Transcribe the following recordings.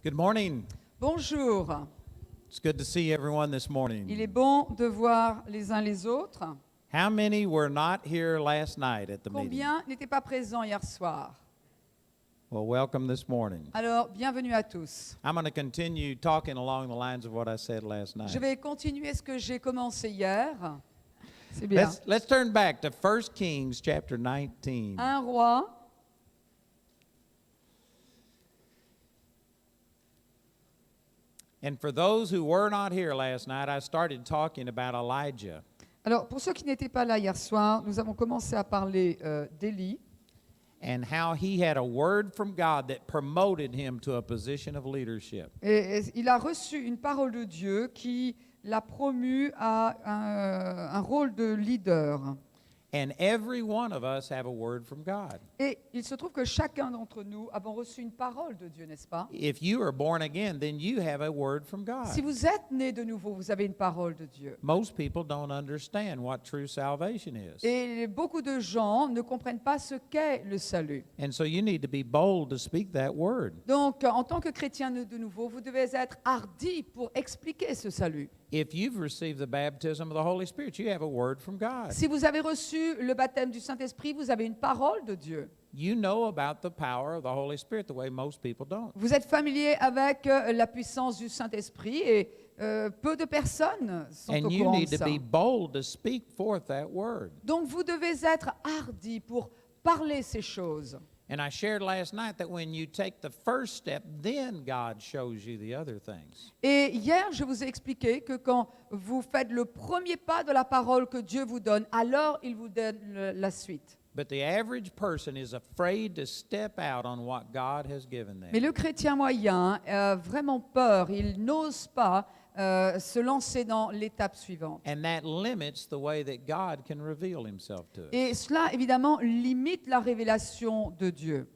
Good morning. Bonjour. It's good to see everyone this Il morning. est bon de voir les uns les autres. How many were not here last night at the meeting? Combien n'étaient pas présents hier soir? Well, welcome this morning. Alors, bienvenue à tous. I'm going to continue talking along the lines of what I said last night. Je vais continuer ce que j'ai commencé hier. C'est bien. Let's turn back to 1 Kings chapter 19. Un roi. And for those who were not here last night, I started talking about Elijah. Alors, pour ceux qui n'étaient pas là hier soir, nous avons commencé à parler d'Élie And how he had a word from God that promoted him to a position of leadership. et il a reçu une parole de Dieu qui l'a promu à un rôle de leader. And every one of us have a word from God. Et il se trouve que chacun d'entre nous avons reçu une parole de Dieu, n'est-ce pas? If you are born again, then you have a word from Si God. vous êtes né de nouveau, vous avez une parole de Dieu. Most people don't understand what true salvation is. Et beaucoup de gens ne comprennent pas ce qu'est le salut. And so you need to be bold to speak that word. Donc, en tant que chrétien de nouveau, vous devez être hardi pour expliquer ce salut. If you've received the baptism of the Holy Spirit, you have a word from God. Si vous avez reçu le baptême du Saint-Esprit, vous avez une parole de Dieu. You know about the power of the Holy Spirit the way most people don't. Vous êtes familier avec la puissance du Saint-Esprit et peu de personnes sont And au you courant de need to ça. be bold to speak forth that word. Donc, vous devez être hardi pour parler ces choses. And I shared last night that when you take the first step, then God shows you the other things. Et hier, je vous ai expliqué que quand vous faites le premier pas de la parole que Dieu vous donne, alors il vous donne la suite. But the average person is afraid to step out on what God has given them. Mais le chrétien moyen a vraiment peur, il n'ose pas se lancer dans l'étape suivante. And that limits the way that God can reveal himself to us. Et cela, évidemment, limite la révélation de Dieu.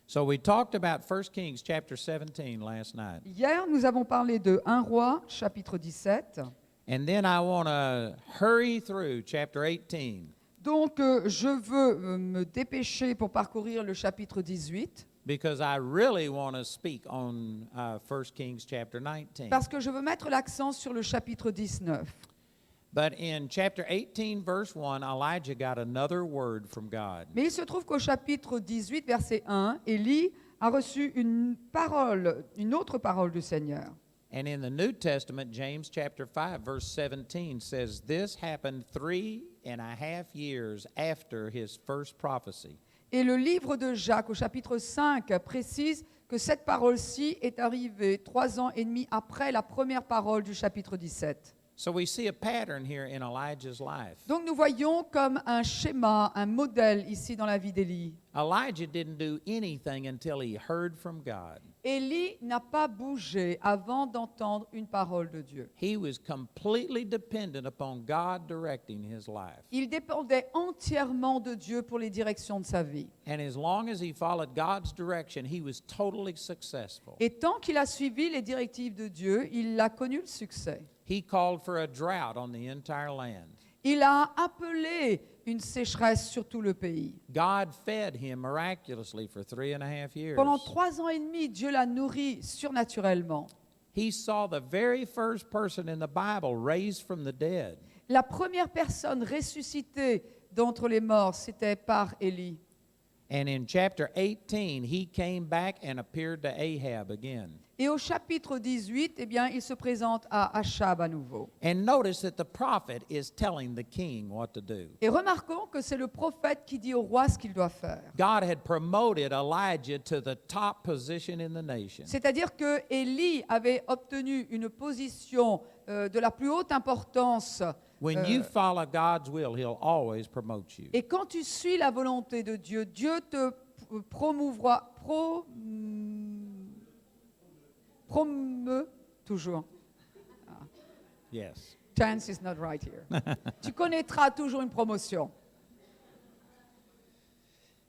So we talked about 1 Kings chapter 17 last night. Hier, nous avons parlé de 1 Roi, chapitre 17. And then I want to hurry through chapter 18 Donc, je veux me dépêcher pour parcourir le chapitre 18. because I really want to speak on 1 Kings chapter 19. Parce que je veux mettre l'accent sur le chapitre 19. But in chapter 18 verse 1, Elijah got another word from God. Mais il se trouve qu'au chapitre 18, verset 1, Élie a reçu une autre parole du Seigneur. And in the New Testament, James chapter 5 verse 17 says, "This happened 3.5 years after his first prophecy." Et le livre de Jacques, au chapitre 5, précise que cette parole-ci est arrivée 3 ans et demi après la première parole du chapitre 17. So we see a pattern here in Elijah's life. Donc nous voyons comme un schéma, un modèle ici dans la vie d'Élie. Elijah didn't do anything until he heard from God. Élie n'a pas bougé avant d'entendre une parole de Dieu. He was completely dependent upon God directing his life. Il dépendait entièrement de Dieu pour les directions de sa vie. And as long as he followed God's direction, he was totally successful. Et tant qu'il a suivi les directives de Dieu, il a connu le succès. He called for a drought on the entire land. Il a appelé une sécheresse sur tout le pays. God fed him miraculously for 3.5 years. Pendant 3 ans et demi, Dieu l'a nourri surnaturellement. He saw the very first person in the Bible raised from the dead. La première personne ressuscitée d'entre les morts, c'était par Élie. And in chapter 18, he came back and appeared to Ahab again. Et au chapitre 18, eh bien, il se présente à Achab à nouveau. And notice that the prophet is telling the king what to do. Et remarquons que c'est le prophète qui dit au roi ce qu'il doit faire. God had promoted Elijah to the top position in the nation. C'est-à-dire que Élie avait obtenu une position de la plus haute importance. When you follow God's will, he'll always promote you. Et quand tu suis la volonté de Dieu, Dieu te promeut toujours. Yes. Chance is not right here. Tu connaîtras toujours une promotion.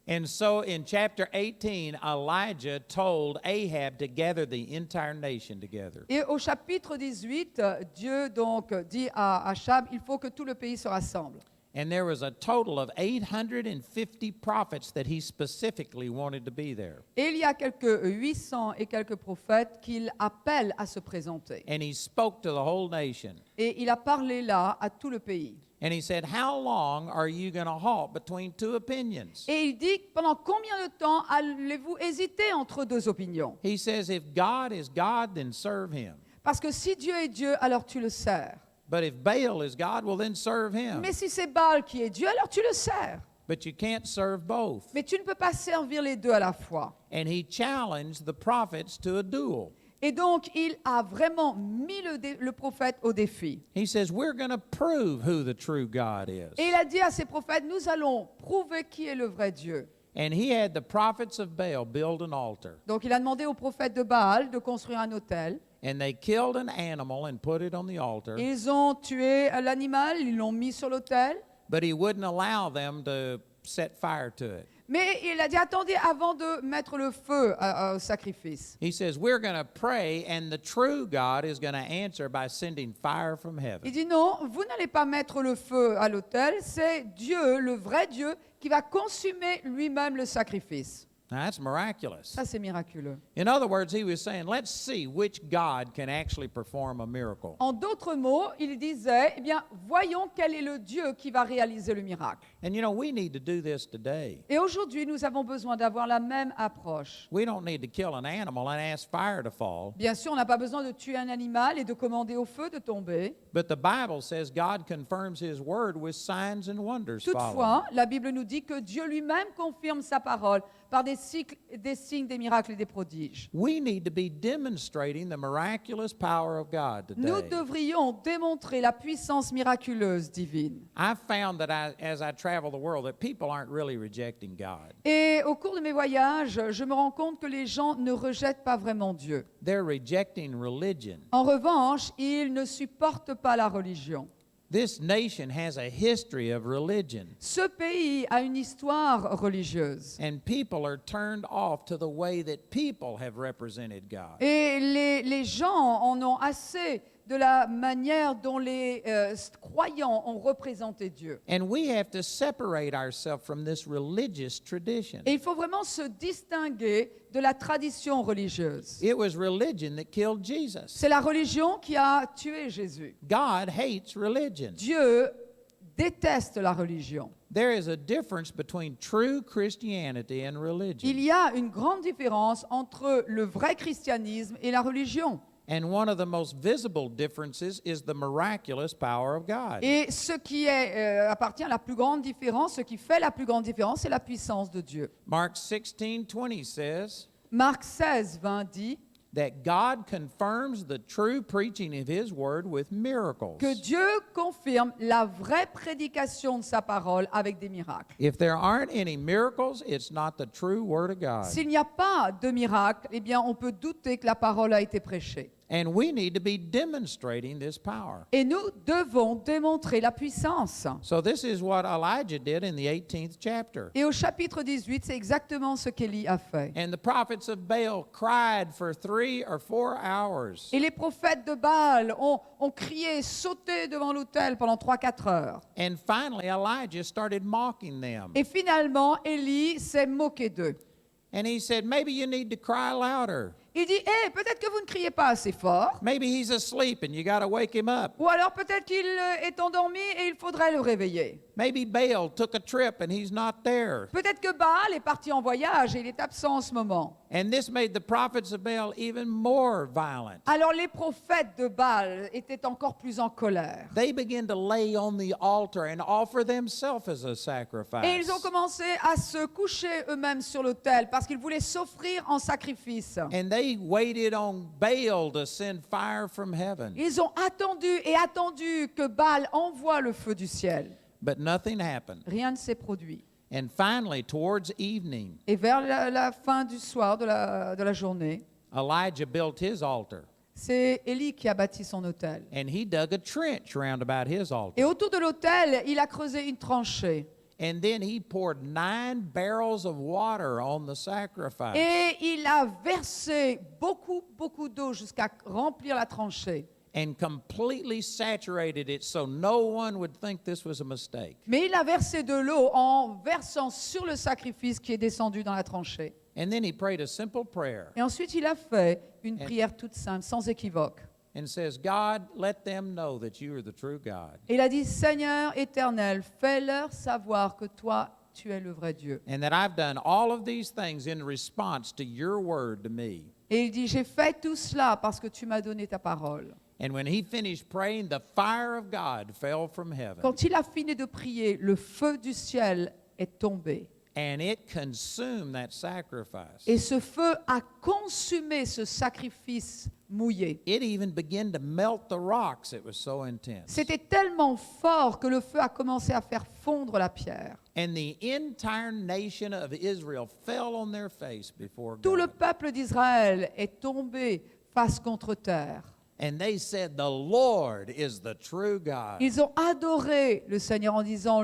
And so in chapter 18, Elijah told Ahab to gather the entire nation together. Et au chapitre 18, Dieu donc dit à Achab, il faut que tout le pays se rassemble. And there was a total of 850 prophets that he specifically wanted to be there. Et il y a quelques 800 et quelques prophètes qu'il appelle à se présenter. And he spoke to the whole nation. Et il a parlé là à tout le pays. And he said, "How long are you going to halt between two opinions?" Et il dit, pendant combien de temps allez-vous hésiter entre deux opinions? He says, "If God is God, then serve him. Parce que si Dieu est Dieu, alors tu le sers. But if Baal is God, well, then serve him. Mais si c'est Baal qui est Dieu, alors tu le sers. But you can't serve both." Mais tu ne peux pas servir les deux à la fois. And he challenged the prophets to a duel. Et donc, il a vraiment mis le prophète au défi. He says, "We're going to prove who the true God is." Et il a dit à ses prophètes, nous allons prouver qui est le vrai Dieu. And he had the prophets of Baal build an altar. Donc, il a demandé aux prophètes de Baal de construire un autel. And they killed an animal and put it on the altar. Ils ont tué l'animal, ils l'ont mis sur l'autel. But he wouldn't allow them to set fire to it. Mais il a dit, attendez avant de mettre le feu au sacrifice. He says, "We're going to pray, and the true God is going to answer by sending fire from Il heaven." dit, non, vous n'allez pas mettre le feu à l'autel, c'est Dieu, le vrai Dieu, qui va consumer lui-même le sacrifice. Now, that's miraculous. Ça, c'est miraculeux. In other words, he was saying, let's see which God can actually perform a miracle. En d'autres mots, il disait, eh bien, voyons quel est le Dieu qui va réaliser le miracle. And you know, we need to do this today. Et aujourd'hui, nous avons besoin d'avoir la même approche. We don't need to kill an animal and ask fire to fall. Bien sûr, on n'a pas besoin de tuer un animal et de commander au feu de tomber. But the Bible says God confirms his word with signs and wonders following. Toutefois, la Bible nous dit que Dieu lui-même confirme sa parole par des signes, des miracles et des prodiges. We need to be demonstrating the miraculous power of God Nous today. devrions démontrer la puissance miraculeuse divine. I've found that as I travel the world, that people aren't really rejecting God. Et au cours de mes voyages, je me rends compte que les gens ne rejettent pas vraiment Dieu. They're rejecting religion. En revanche, ils ne supportent pas la religion. This nation has a history of religion, Ce pays a une histoire religieuse. and people are turned off to the way that people have represented God. Et les gens en ont assez de la manière dont les croyants ont représenté Dieu. And we have to separate ourselves from this religious tradition. Et il faut vraiment se distinguer de la tradition religieuse. It was religion that killed Jesus. C'est la religion qui a tué Jésus. God hates religion. Dieu déteste la religion. There is a difference between true Christianity and Il religion. y a une grande différence entre le vrai christianisme et la religion. And one of the most visible differences is the miraculous power of God. Et ce qui appartient à la plus grande différence, ce qui fait la plus grande différence, c'est la puissance de Dieu. Mark 16:20 says Marc 16, 20 dit that God confirms the true preaching of his word with miracles. que Dieu confirme la vraie prédication de sa parole avec des miracles. If there aren't any miracles, it's not the true word of God. S'il n'y a pas de miracle, eh bien, on peut douter que la parole a été prêchée. And we need to be demonstrating this power. Et nous devons démontrer la puissance. So this is what Elijah did in the 18th chapter. Et au chapitre 18, c'est exactement ce qu'Élie a fait. And the prophets of Baal cried for 3 or 4 hours. Et les prophètes de Baal ont crié, sauté devant l'autel pendant 3-4 heures. And finally, Elijah started mocking them. Et finalement, Élie s'est moqué d'eux. And he said, maybe you need to cry louder. Il dit, peut-être que vous ne criez pas assez fort, Maybe he's asleep and you got to wake him up. ou alors peut-être qu'il est endormi et il faudrait le réveiller. Maybe Baal took a trip and he's not there. Peut-être que Baal est parti en voyage et il est absent en ce moment. And this made the prophets of Baal even more violent. Alors les prophètes de Baal étaient encore plus en colère. They began to lay on the altar and offer themselves as a Et sacrifice. ils ont commencé à se coucher eux-mêmes sur l'autel parce qu'ils voulaient s'offrir en sacrifice. And they waited on Baal to send fire from heaven. Ils ont attendu que Baal envoie le feu du ciel. But nothing happened. Rien ne s'est produit. And finally, towards evening, Et vers la fin du soir de la journée, Elijah built his altar. c'est Élie qui a bâti son autel. And he dug a trench round about his Et altar. autour de l'autel, il a creusé une tranchée. And then he poured 9 barrels of water on the sacrifice. Et il a versé beaucoup d'eau jusqu'à remplir la tranchée. and completely saturated it so no one would think this was a mistake. Mais il a versé de l'eau en versant sur le sacrifice qui est descendu dans la tranchée. And then he prayed a simple prayer Et ensuite, il a fait une prière toute simple, sans équivoque. and says, God, let them know that you are the true God. Et il a dit, Seigneur éternel, fais-leur savoir que toi, tu es le vrai Dieu. And that I've done all of these things in response to your word to me. Et il dit, j'ai fait tout cela parce que tu m'as donné ta parole. And when he finished praying, the fire of God fell from heaven. Quand il a fini de prier, le feu du ciel est tombé. And it consumed that sacrifice. Et ce feu a consumé ce sacrifice mouillé. It even began to melt the rocks. It was so intense. C'était tellement fort que le feu a commencé à faire fondre la pierre. And the entire nation of Israel fell on their face before Tout le God. peuple d'Israël est tombé face contre terre. And they said, the Lord is the true God. Ils ont adoré le Seigneur en disant,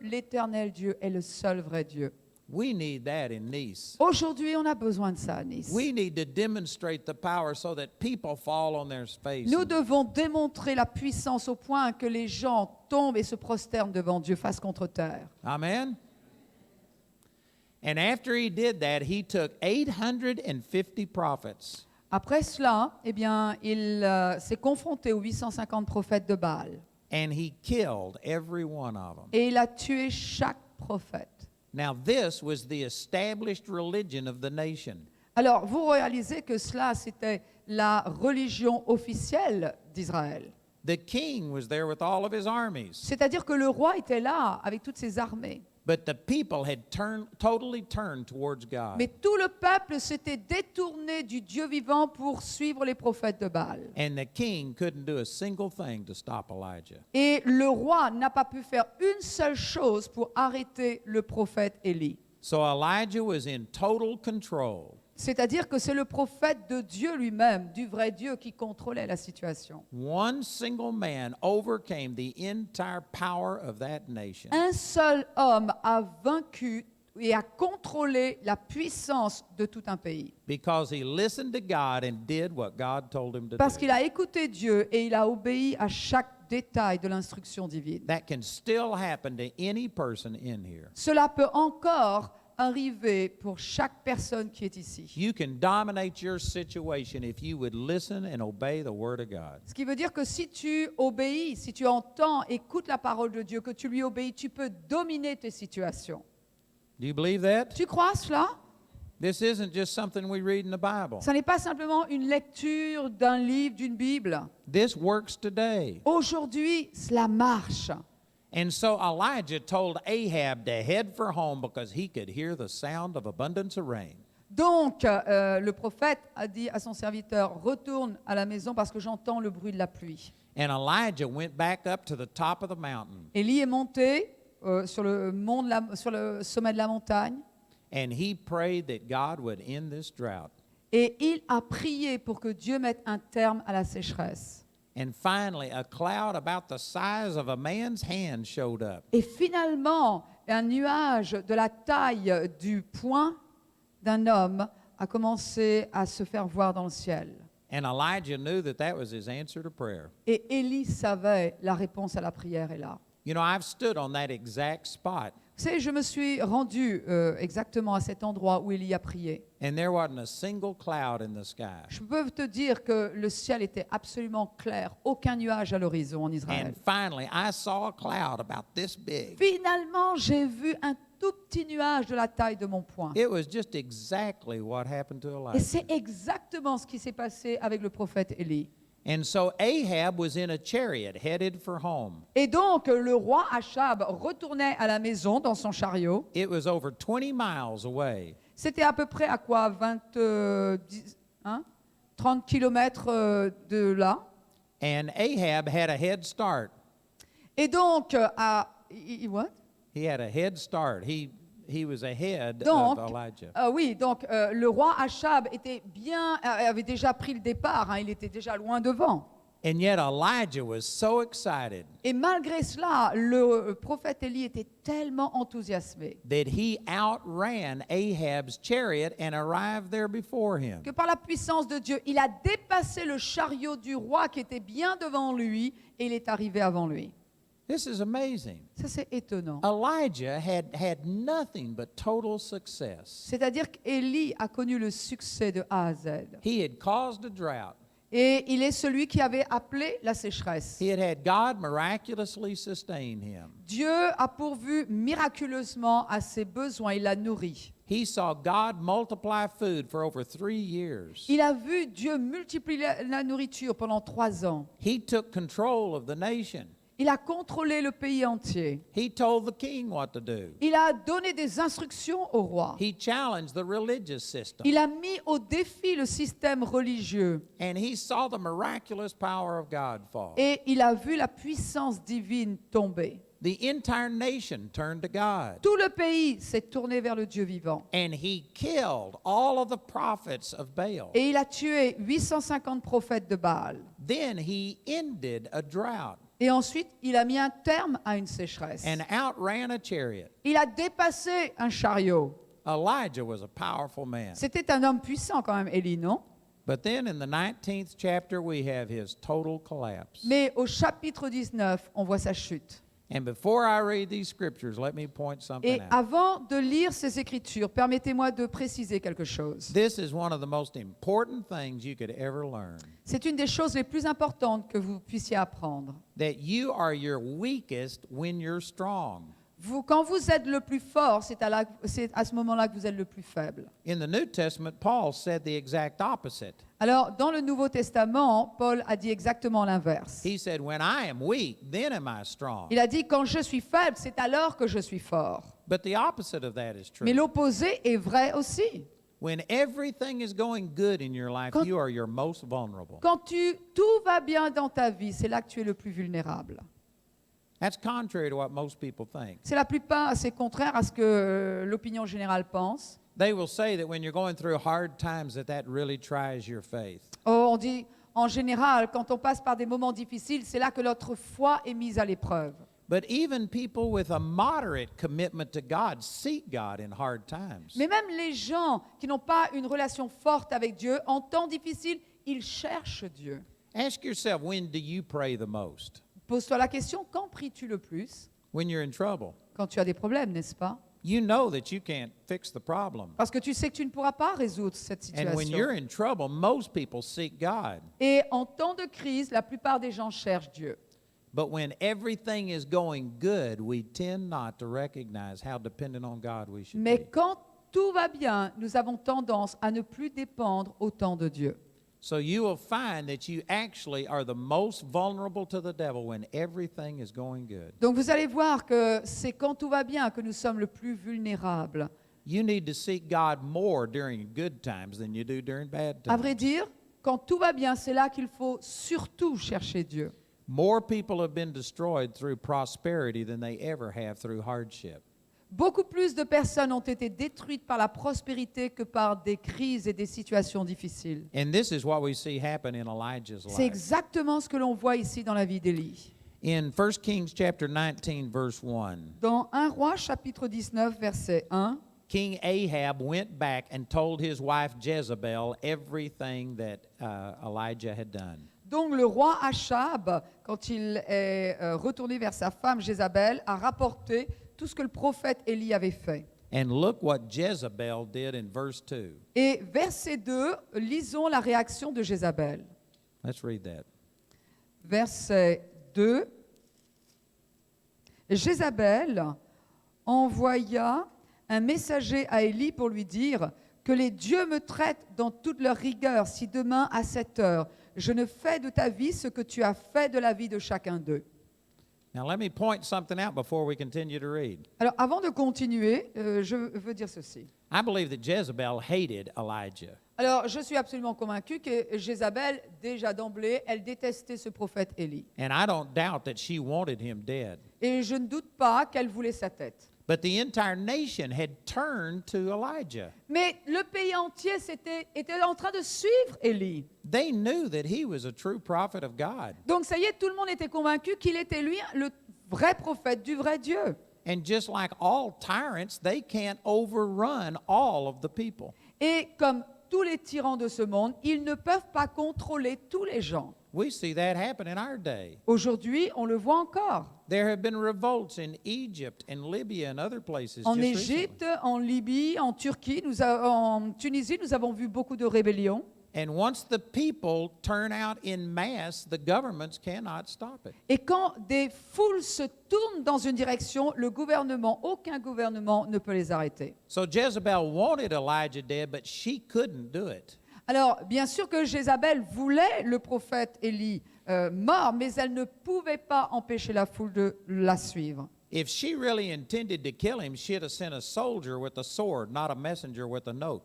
l'Éternel Dieu est le seul vrai Dieu. We need that in Nice. Aujourd'hui, on a besoin de ça à Nice. We need to demonstrate the power so that people fall on their face. Nous devons démontrer la puissance au point que les gens tombent et se prosternent devant Dieu face contre terre. Amen. And after he did that, he took 850 prophets. Après cela, eh bien, il s'est confronté aux 850 prophètes de Baal And he killed every one of them. et il a tué chaque prophète. Now, this was the established religion of the nation. Alors, vous réalisez que cela, c'était la religion officielle d'Israël. The king was there with all of his armies, C'est-à-dire que le roi était là avec toutes ses armées. but the people had totally turned towards God. Mais tout le peuple s'était détourné du Dieu vivant pour suivre les prophètes de Baal. And the king couldn't do a single thing to stop Elijah. Et le roi n'a pas pu faire une seule chose pour arrêter le prophète Élie. So Elijah was in total control. C'est-à-dire que c'est le prophète de Dieu lui-même, du vrai Dieu, qui contrôlait la situation. One single man overcame the entire power of that nation. Un seul homme a vaincu et a contrôlé la puissance de tout un pays. Because he listened to God and did what God told him to Parce do. qu'il a écouté Dieu et il a obéi à chaque détail de l'instruction divine. That can still happen to any person in here. Cela peut encore arriver pour chaque personne qui est ici. You can dominate your situation if you would listen and obey the word of God. Ce qui veut dire que si tu obéis, si tu entends, écoutes la parole de Dieu, que tu lui obéis, tu peux dominer tes situations. Do you believe that? Tu crois cela? This isn't just something we read in the Bible. Ce n'est pas simplement une lecture d'un livre, d'une Bible. This works today. Aujourd'hui, cela marche. And so Elijah told Ahab to head for home because he could hear the sound of abundance of rain. Donc, le prophète a dit à son serviteur, retourne à la maison parce que j'entends le bruit de la pluie. And Elijah went back up to the top of the mountain, Élie est monté sur le sommet de la montagne and he prayed that God would end this drought. et il a prié pour que Dieu mette un terme à la sécheresse. And finally, a cloud about the size of a man's hand showed up. Et finalement, un nuage de la taille du poing d'un homme a commencé à se faire voir dans le ciel. And Elijah knew that that was his answer to prayer. Et Élie savait la réponse à la prière est là. You know, I've stood on that exact spot, Vous savez, je me suis rendu exactement à cet endroit où Élie a prié. and there wasn't a single cloud in the sky. Je peux te dire que le ciel était absolument clair, aucun nuage à l'horizon en Israël. And finally, I saw a cloud about this big. Finalement, j'ai vu un tout petit nuage de la taille de mon poing. It was just exactly what happened to Et Elijah. c'est exactement ce qui s'est passé avec le prophète Élie. And so Ahab was in a chariot headed for home. Et donc, le roi Achab retournait à la maison dans son chariot. It was over 20 miles away. C'était à peu près à quoi 30 kilomètres de là. And Ahab had a head start. Et donc, what? He had a head start. He was ahead Donc, of Elijah. oui, donc le roi Achab avait déjà pris le départ, hein, il était déjà loin devant. And yet Elijah was so excited Et malgré cela, le prophète Élie était tellement enthousiasmé that he outran Ahab's chariot and arrived there before him. que par la puissance de Dieu, il a dépassé le chariot du roi qui était bien devant lui et il est arrivé avant lui. This is amazing. Ça, c'est étonnant. Elijah had nothing but total success. C'est-à-dire qu'Élie a connu le succès de A à Z. He had caused a drought. Et il est celui qui avait appelé la sécheresse. He had God miraculously sustain him. Dieu a pourvu miraculeusement à ses besoins, il l'a nourri. He saw God multiply food for over 3 years. Il a vu Dieu multiplier la nourriture pendant 3 ans. He took control of the nation. Il a contrôlé le pays entier. He told the king what to do. Il a donné des instructions au roi. He challenged the religious system. Il a mis au défi le système religieux. And he saw the miraculous power of God fall. Et il a vu la puissance divine tomber. The entire nation turned to God. Tout le pays s'est tourné vers le Dieu vivant. And he killed all of the prophets of Baal. Et il a tué 850 prophètes de Baal. Then he ended a drought Et ensuite, il a mis un terme à une sécheresse. and outran a chariot. Il a dépassé un chariot. Elijah was a powerful man. C'était un homme puissant quand même, Élie, non? But then in the 19th chapter, we have his total collapse. Mais au chapitre 19, on voit sa chute. And before I read these scriptures, let me point something Et out. avant de lire ces Écritures, permettez-moi de préciser quelque chose. This is one of the most important things you could ever learn. C'est une des choses les plus importantes que vous puissiez apprendre. That you are your weakest when you're strong. Quand vous êtes le plus fort, c'est à ce moment-là que vous êtes le plus faible. In the New Testament, Paul said the exact opposite. Alors, dans le Nouveau Testament, Paul a dit exactement l'inverse. He said, when I am weak, then am I strong. Il a dit, quand je suis faible, c'est alors que je suis fort. But the opposite of that is Mais true. l'opposé est vrai aussi. When everything is going good in your life, Quand- you are your most vulnerable. Quand tout va bien dans ta vie, c'est là que tu es le plus vulnérable. That's contrary to what most people think. C'est contraire à ce que l'opinion générale pense. They will say that when you're going through hard times, that really tries your faith. Oh, on dit, en général, quand on passe par des moments difficiles, c'est là que notre foi est mise à l'épreuve. But even people with a moderate commitment to God seek God in hard times. Mais même les gens qui n'ont pas une relation forte avec Dieu, en temps difficile, ils cherchent Dieu. Ask yourself, when do you pray the most? Pose-toi la question, quand pries-tu le plus? When you're in trouble. Quand tu as des problèmes, n'est-ce pas? You know that you can't fix the problem. Parce que tu sais que tu ne pourras pas résoudre cette And when you're situation. in trouble, most people seek God. Et en temps de crise, la plupart des gens cherchent Dieu. But when everything is going good, we tend not to recognize how dependent on God we should Mais be. quand tout va bien, nous avons tendance à ne plus dépendre autant de Dieu. So you will find that you actually are the most vulnerable to the devil when everything is going good. Donc vous allez voir que c'est quand tout va bien que nous sommes le plus vulnérables. You need to seek God more during good times than you do during bad À vrai times. dire, quand tout va bien, c'est là qu'il faut surtout chercher Dieu. More people have been destroyed through prosperity than they ever have through hardship. Beaucoup plus de personnes ont été détruites par la prospérité que par des crises et des situations difficiles. And this is what we see happen in Elijah's C'est life. exactement ce que l'on voit ici dans la vie d'Élie. In 1 Kings chapter 19 verse 1, Dans 1 Roi chapitre 19 verset 1, King Ahab went back and told his wife Jezebel everything that Elijah had done. donc le roi Achab, quand il est retourné vers sa femme Jézabel, a rapporté tout ce que le prophète Élie avait fait. And look what Jezebel did in verse 2. Et verset 2, lisons la réaction de Jézabel. Let's read that. Verset 2. Jézabel envoya un messager à Élie pour lui dire que les dieux me traitent dans toute leur rigueur si demain à cette heure je ne fais de ta vie ce que tu as fait de la vie de chacun d'eux. Now let me point something out before we continue to read. Alors avant de continuer, je veux dire ceci. I believe that Jezebel hated Elijah. Alors je suis absolument convaincu que Jézabel, déjà d'emblée, elle détestait ce prophète Élie. And I don't doubt that she wanted him dead. Et je ne doute pas qu'elle voulait sa tête. But the entire nation had turned to Elijah. Mais le pays entier était en train de suivre Élie. They knew that he was a true prophet of God. Donc ça y est, tout le monde était convaincu qu'il était lui le vrai prophète du vrai Dieu. And just like all tyrants, they can't overrun all of the people. Et comme tous les tyrans de ce monde, ils ne peuvent pas contrôler tous les gens. We see that happen in our day. Aujourd'hui, on le voit encore. There have been revolts in Egypt and Libya and other places. En just Égypte, recently. en Libye, en Turquie, en Tunisie, nous avons vu beaucoup de rébellions. And once the people turn out in mass, the governments cannot stop it. Et quand des foules se tournent dans une direction, aucun gouvernement ne peut les arrêter. So Jezebel wanted Elijah dead, but she couldn't do it. Alors, bien sûr que Jézabel voulait le prophète Élie mort, mais elle ne pouvait pas empêcher la foule de la suivre. If she really intended to kill him, she'd have sent a soldier with a sword, not a messenger with a note.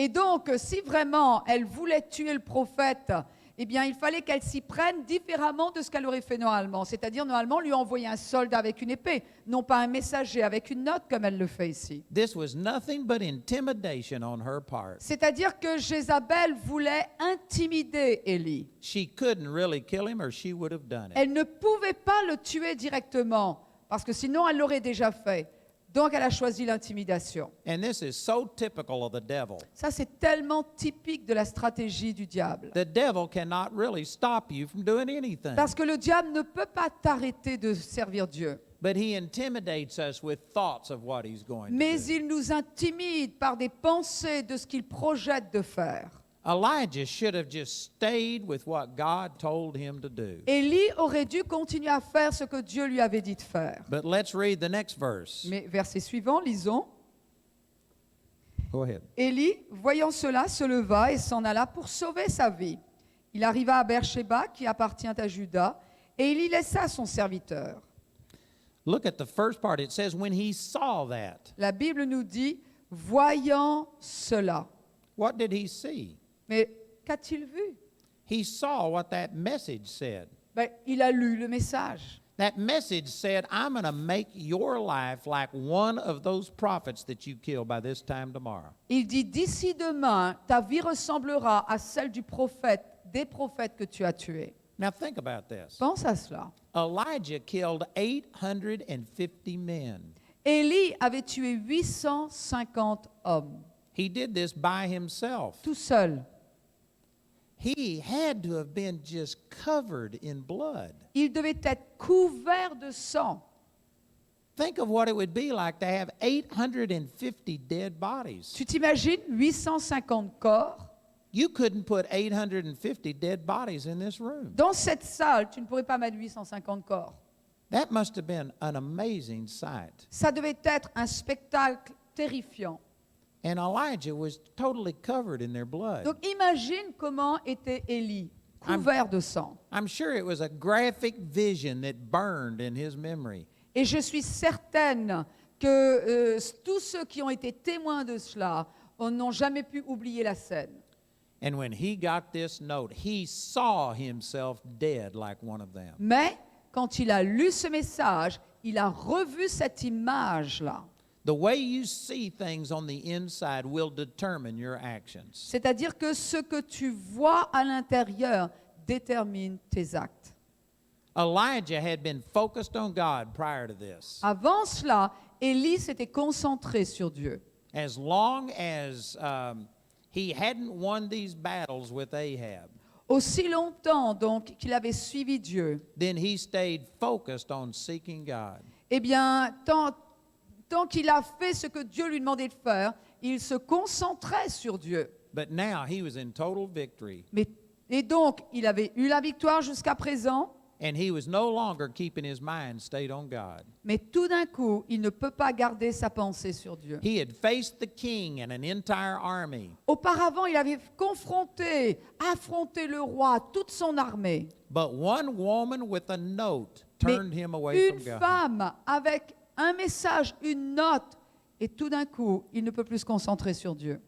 Et donc, si vraiment elle voulait tuer le prophète, eh bien, il fallait qu'elle s'y prenne différemment de ce qu'elle aurait fait normalement. C'est-à-dire, normalement, lui envoyer un soldat avec une épée, non pas un messager avec une note comme elle le fait ici. This was nothing but intimidation on her part. C'est-à-dire que Jézabel voulait intimider Élie. She couldn't really kill him or she would have done it. Elle ne pouvait pas le tuer directement, parce que sinon elle l'aurait déjà fait. Donc elle a choisi l'intimidation. And this is so typical of the devil. Ça, c'est tellement typique de la stratégie du diable. The devil cannot really stop you from doing anything. Parce que le diable ne peut pas t'arrêter de servir Dieu. But he intimidates us with thoughts of what he's going Mais to do. il nous intimide par des pensées de ce qu'il projette de faire. Elijah should have just stayed with what God told him to do. Élie aurait dû continuer à faire ce que Dieu lui avait dit de faire. But let's read the next verse. Mais verset suivant, lisons. Go ahead. Élie, voyant cela, se leva et s'en alla pour sauver sa vie. Il arriva à Beersheba, qui appartient à Juda, et il y laissa son serviteur. Look at the first part. It says, when he saw that. La Bible nous dit, voyant cela. What did he see? Mais qu'a-t-il vu? He saw what that message said. Ben, il a lu le message. That message said, I'm going to make your life like one of those prophets that you killed by this time tomorrow. Il dit, d'ici demain, ta vie ressemblera à celle du prophète, des prophètes que tu as tués. Now think about this. Pense à cela. Elijah killed 850 men. Élie avait tué 850 hommes, He did this by himself. tout seul. He had to have been just covered in blood. Il devait être couvert de sang. Think of what it would be like to have 850 dead bodies. Tu t'imagines 850 corps? You couldn't put 850 dead bodies in this room. Dans cette salle, tu ne pourrais pas mettre 850 corps. That must have been an amazing sight. Ça devait être un spectacle terrifiant. And Elijah was totally covered in their blood. Donc imagine comment était Élie, couvert de sang. I'm sure it was a graphic vision that burned in his memory. Et je suis certaine que tous ceux qui ont été témoins de cela n'ont jamais pu oublier la scène. And when he got this note, he saw himself dead like one of them. Mais quand il a lu ce message, il a revu cette image-là. The way you see things on the inside will determine your actions. C'est-à-dire que ce que tu vois à l'intérieur détermine tes actes. Elijah had been focused on God prior to this. Avant cela, Élie s'était concentré sur Dieu. As long as he hadn't won these battles with Ahab, Aussi longtemps donc qu'il avait suivi Dieu, then he stayed focused on seeking God. eh bien, tant qu'il a fait ce que Dieu lui demandait de faire, il se concentrait sur Dieu. But now he was in total victory, Et donc, il avait eu la victoire jusqu'à présent, and he was no longer keeping his mind stayed on God. mais tout d'un coup, il ne peut pas garder sa pensée sur Dieu. He had faced the king and an entire army, Auparavant, il avait affronté le roi, toute son armée. but one woman with a note Mais turned him away une from God. femme avec un message, une note, et tout d'un coup, il ne peut plus se concentrer sur Dieu.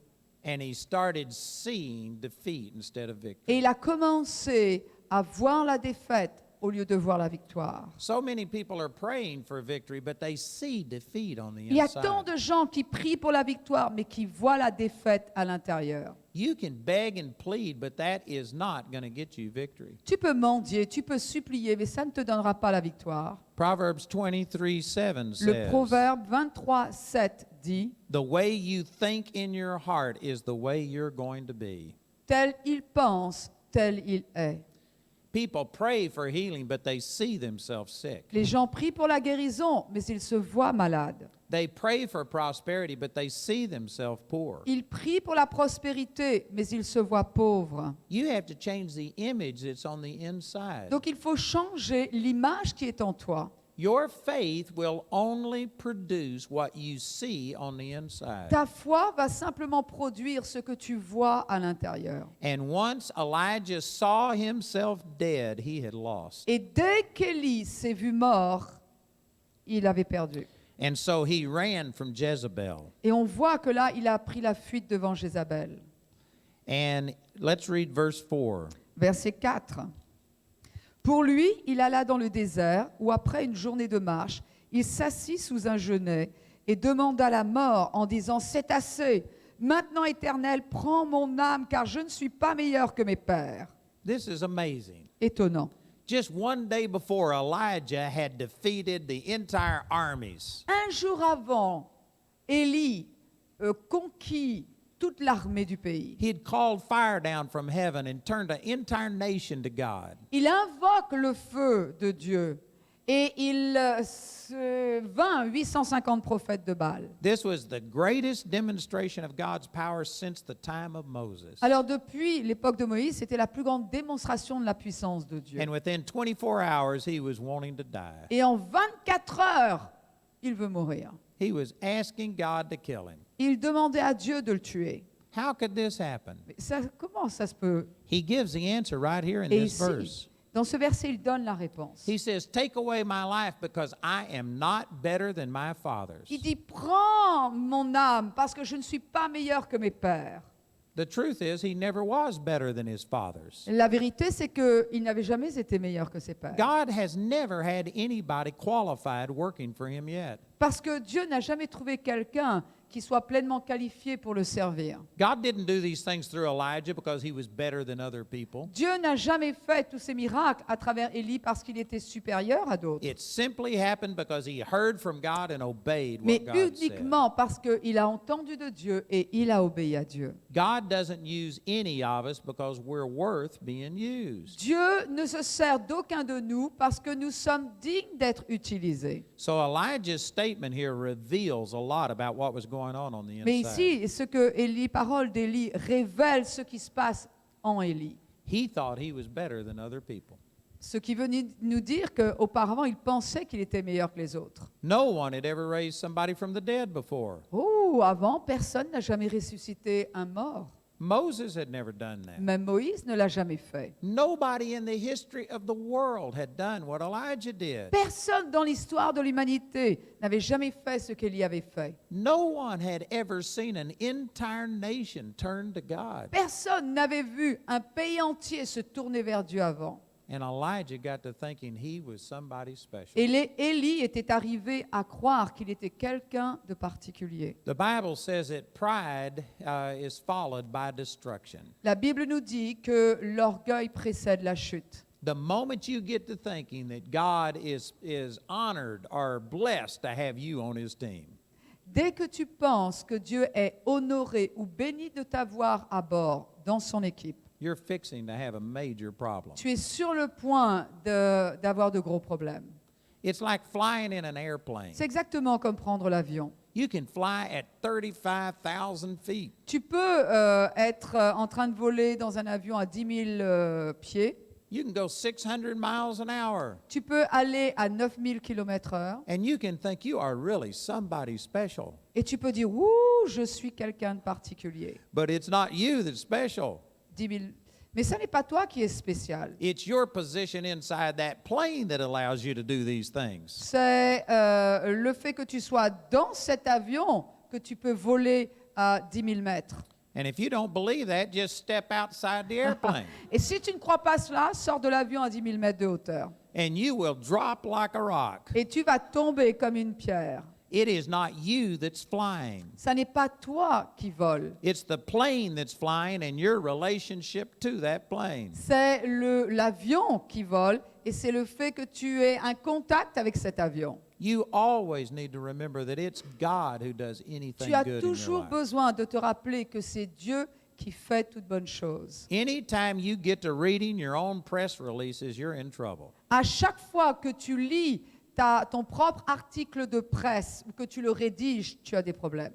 And he started seeing defeat instead of Et victory. il a commencé à voir la défaite au lieu de voir la victoire. So many people are praying for victory, but they see defeat on the Il y a tant inside. de gens qui prient pour la victoire, mais qui voient la défaite à l'intérieur. You can beg and plead, but that is not going to get you victory. Tu peux mendier, tu peux supplier, mais ça ne te donnera pas la victoire. Proverbs 23:7 Le says, proverbe 23, 7 dit, "The way you think in your heart is the way you're going to be." tel il pense, tel il est. People pray for healing, but they see themselves sick. Les gens prient pour la guérison, mais ils se voient malades. They pray for prosperity, but they see themselves poor. Ils prient pour la prospérité, mais ils se voient pauvres. You have to change the image that's on the inside. Donc il faut changer l'image qui est en toi. Your faith will only produce what you see on the inside. Ta foi va simplement produire ce que tu vois à l'intérieur. And once Elijah saw himself dead, he had lost. Et dès qu'Élie s'est vu mort, il avait perdu. And so he ran from Jezebel. Et on voit que là, il a pris la fuite devant Jézabel. And let's read verse 4. Verset 4. Pour lui, il alla dans le désert, où après une journée de marche, il s'assit sous un genêt et demanda la mort en disant « C'est assez, maintenant Éternel, prends mon âme, car je ne suis pas meilleur que mes pères. This is amazing. » Étonnant. Just one day before, Elijah had defeated the entire armies. Un jour avant, Élie conquit toute l'armée du pays. He had called fire down from heaven and turned an entire nation to God. Il invoque le feu de Dieu et il se vainc 850 prophètes de Baal. This was the greatest demonstration of God's power since the time of Moses. Alors depuis l'époque de Moïse, c'était la plus grande démonstration de la puissance de Dieu. And within 24 hours, he was wanting to die. Et en 24 heures, il veut mourir. He was asking God to kill him. Il demandait à Dieu de le tuer. How could this happen? Mais comment ça se peut? He gives the answer right here in Et this verse. ici, dans ce verset, il donne la réponse. He says, "Take away my life because I am not better than my fathers." Il dit, prends mon âme parce que je ne suis pas meilleur que mes pères. The truth is, he never was better than his fathers. La vérité, c'est qu'il n'avait jamais été meilleur que ses pères. God has never had anybody qualified working for him yet. Parce que Dieu n'a jamais trouvé quelqu'un qui soit pleinement qualifié pour le servir. God didn't do these things through Elijah because he was better than other people. Dieu n'a jamais fait tous ces miracles à travers Élie parce qu'il était supérieur à d'autres, It simply happened because he heard from God and obeyed what mais God said. uniquement parce qu'il a entendu de Dieu et il a obéi à Dieu. God doesn't use any of us because we're worth being used. Dieu ne se sert d'aucun de nous parce que nous sommes dignes d'être utilisés. So Elijah's statement here reveals a lot about what was going on the Mais inside. ici, ce que Élie, parole d'Élie, révèle ce qui se passe en Élie. He thought he was better than other people. Ce qui veut nous dire qu'auparavant, il pensait qu'il était meilleur que les autres. No one had ever raised somebody from the dead before. Oh, avant, personne n'a jamais ressuscité un mort. Moses had never done that. Même Moïse ne l'a jamais fait. Nobody in the history of the world had done what Elijah did. Personne dans l'histoire de l'humanité n'avait jamais fait ce qu'Élie avait fait. No one had ever seen an entire nation turn to God. Personne n'avait vu un pays entier se tourner vers Dieu avant. And Elijah got to thinking he was somebody special. Et Élie était arrivé à croire qu'il était quelqu'un de particulier. The Bible says that pride is followed by destruction. La Bible nous dit que l'orgueil précède la chute. The moment you get to thinking that God is honored or blessed to have you on his team, Dès que tu penses que Dieu est honoré ou béni de t'avoir à bord dans son équipe, you're fixing to have a major problem. tu es sur le point d'avoir de gros problèmes. It's like flying in an airplane. C'est exactement comme prendre l'avion. You can fly at 35,000 feet. Tu peux être en train de voler dans un avion à 10 000 pieds. You can go 600 miles an hour. Tu peux aller à 9000 km/h. And you can think you are really somebody special. Et tu peux dire, ouh, je suis quelqu'un de particulier. But it's not you that's special. 10 000. Mais ce n'est pas toi qui es spécial. It's your position inside that plane that allows you to do these things. C'est le fait que tu sois dans cet avion que tu peux voler à 10 000 mètres. And if you don't believe that, just step outside the airplane. Et si tu ne crois pas cela, sors de l'avion à 10 000 mètres de hauteur. and you will drop like a rock. et tu vas tomber comme une pierre. It is not you that's flying. Ça n'est pas toi qui vole, It's the plane that's flying and your relationship to that plane. c'est l'avion qui vole et c'est le fait que tu aies un contact avec cet avion. You always need to remember that it's God who does anything Tu as good in your toujours life. besoin de te rappeler que c'est Dieu qui fait toute bonne chose. Anytime you get to reading your own press releases, you're in trouble. À chaque fois que tu lis ton propre article de presse ou que tu le rédiges, tu as des problèmes.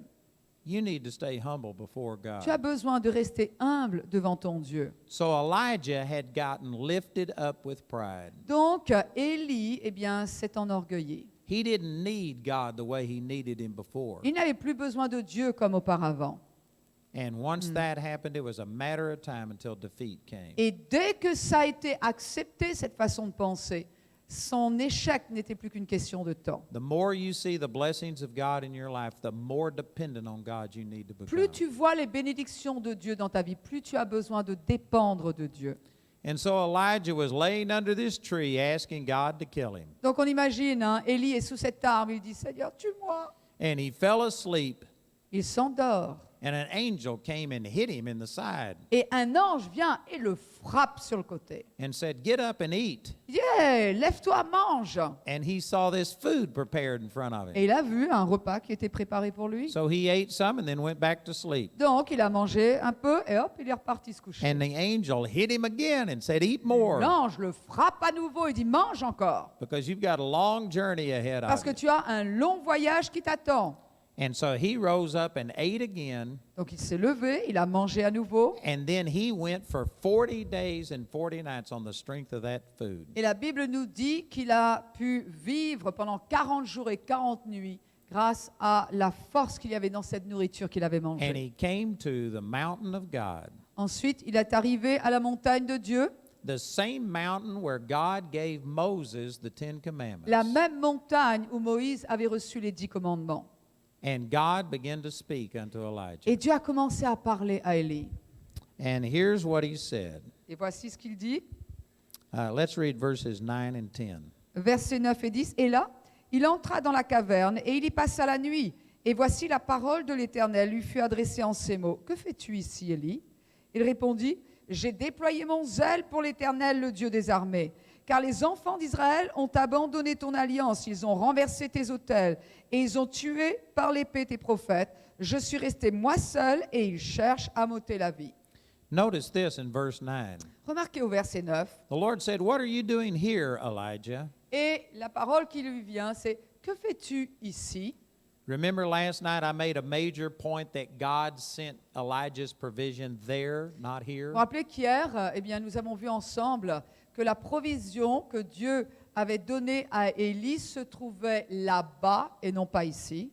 You need to stay humble before Tu as God. besoin de rester humble devant ton Dieu. So Elijah had gotten lifted up with pride. Donc, Élie, eh bien, s'est enorgueilli. He didn't need God the way he needed him before. Il n'avait plus besoin de Dieu comme auparavant. And once that happened, it was a matter of time until defeat came. Et dès que ça a été accepté, cette façon de penser, son échec n'était plus qu'une question de temps. The more you see the blessings of God in your life, the more dependent on God you need to Plus become. tu vois les bénédictions de Dieu dans ta vie, plus tu as besoin de dépendre de Dieu. And so Elijah was laying under this tree asking God to kill him. Donc on imagine, hein, Élie est sous cette arbre, il dit, Seigneur, tue-moi. And he fell asleep, Il s'endort. and an angel came and hit him in the side Et un ange vient et le frappe sur le côté. and said, "Get up and eat." Il dit, hey, lève-toi, mange. And he saw this food prepared in front of him. Et il a vu un repas qui était préparé pour lui. So he ate some and then went back to sleep. Donc il a mangé un peu et hop, il est reparti se coucher. And the angel hit him again and said, "Eat more, L'ange le frappe à nouveau, il dit, mange encore. because you've got a long journey ahead Parce of que you." tu as un long voyage qui t'attend. And so he rose up and ate again, Donc il s'est levé, il a mangé à nouveau. and then he went for 40 days and 40 nights on the strength of that food. Et la Bible nous dit qu'il a pu vivre pendant 40 jours et 40 nuits grâce à la force qu'il y avait dans cette nourriture qu'il avait And mangée. he came to the mountain of God, Ensuite, il est arrivé à la montagne de Dieu, the same mountain where God gave Moses the 10 commandments. la même montagne où Moïse avait reçu les 10 commandements. And God began to speak unto Elijah. Et Dieu a commencé à parler à Élie. And here's what he said. Et voici ce qu'il dit, Let's read verses 9 and 10. versets 9 et 10. Et là, il entra dans la caverne et il y passa la nuit. Et voici la parole de l'Éternel lui fut adressée en ces mots. Que fais-tu ici, Élie? Il répondit, j'ai déployé mon zèle pour l'Éternel, le Dieu des armées. Car les enfants d'Israël ont abandonné ton alliance, ils ont renversé tes autels et ils ont tué par l'épée tes prophètes. Je suis resté moi seul et ils cherchent à m'ôter la vie. Notice this in verse 9. Remarquez au verset 9. The Lord said, "What are you doing here, Elijah?" Et la parole qui lui vient, c'est « Que fais-tu ici ?» Remember last night I made a major point that God sent Elijah's provision there, not here? Vous vous rappelez qu'hier, eh bien, nous avons vu ensemble que la provision que Dieu avait donnée à Élie se trouvait là-bas et non pas ici.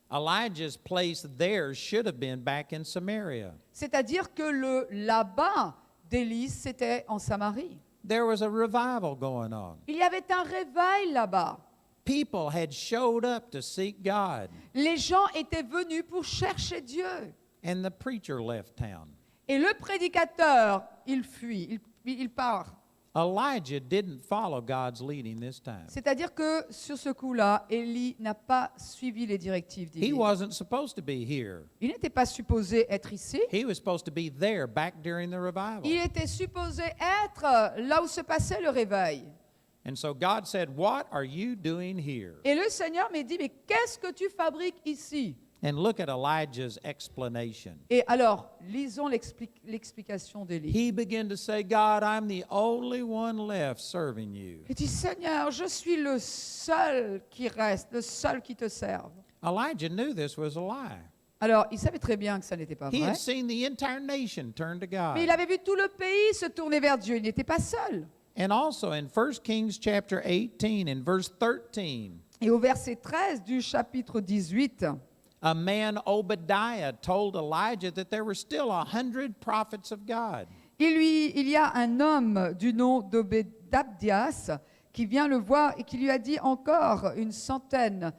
Elijah's place there should have been back in Samaria. C'est-à-dire que le là-bas d'Élie, c'était en Samarie. There was a revival going on. Il y avait un réveil là-bas. People had showed up to seek God, Les gens étaient venus pour chercher Dieu. and the preacher left town. Et le prédicateur, il fuit, il part. Elijah didn't follow God's leading this time. C'est-à-dire que sur ce coup-là, Élie n'a pas suivi les directives He divines. wasn't supposed to be here. Il n'était pas supposé être ici. He was supposed to be there back during the revival. Il était supposé être là où se passait le réveil. And so God said, "What are you doing here?" Et le Seigneur me dit, mais qu'est-ce que tu fabriques ici? And look at Elijah's explanation. Et alors, lisons l'explication d'Élie. He began to say, "God, I'm the only one left serving you." Il dit, Seigneur, je suis le seul qui reste, le seul qui te serve. Elijah knew this was a lie. Alors, il savait très bien que ça n'était pas He vrai. had seen the entire nation turn to Mais il God. avait vu tout le pays se tourner vers Dieu. Il n'était pas seul. And also in 1 Kings chapter 18 and verse 13, Et au verset 13 du chapitre 18, a man Obadiah told Elijah that there were still 100 prophets of God. il y a un homme du nom d'Abdias qui vient le voir et qui lui a dit encore une centaine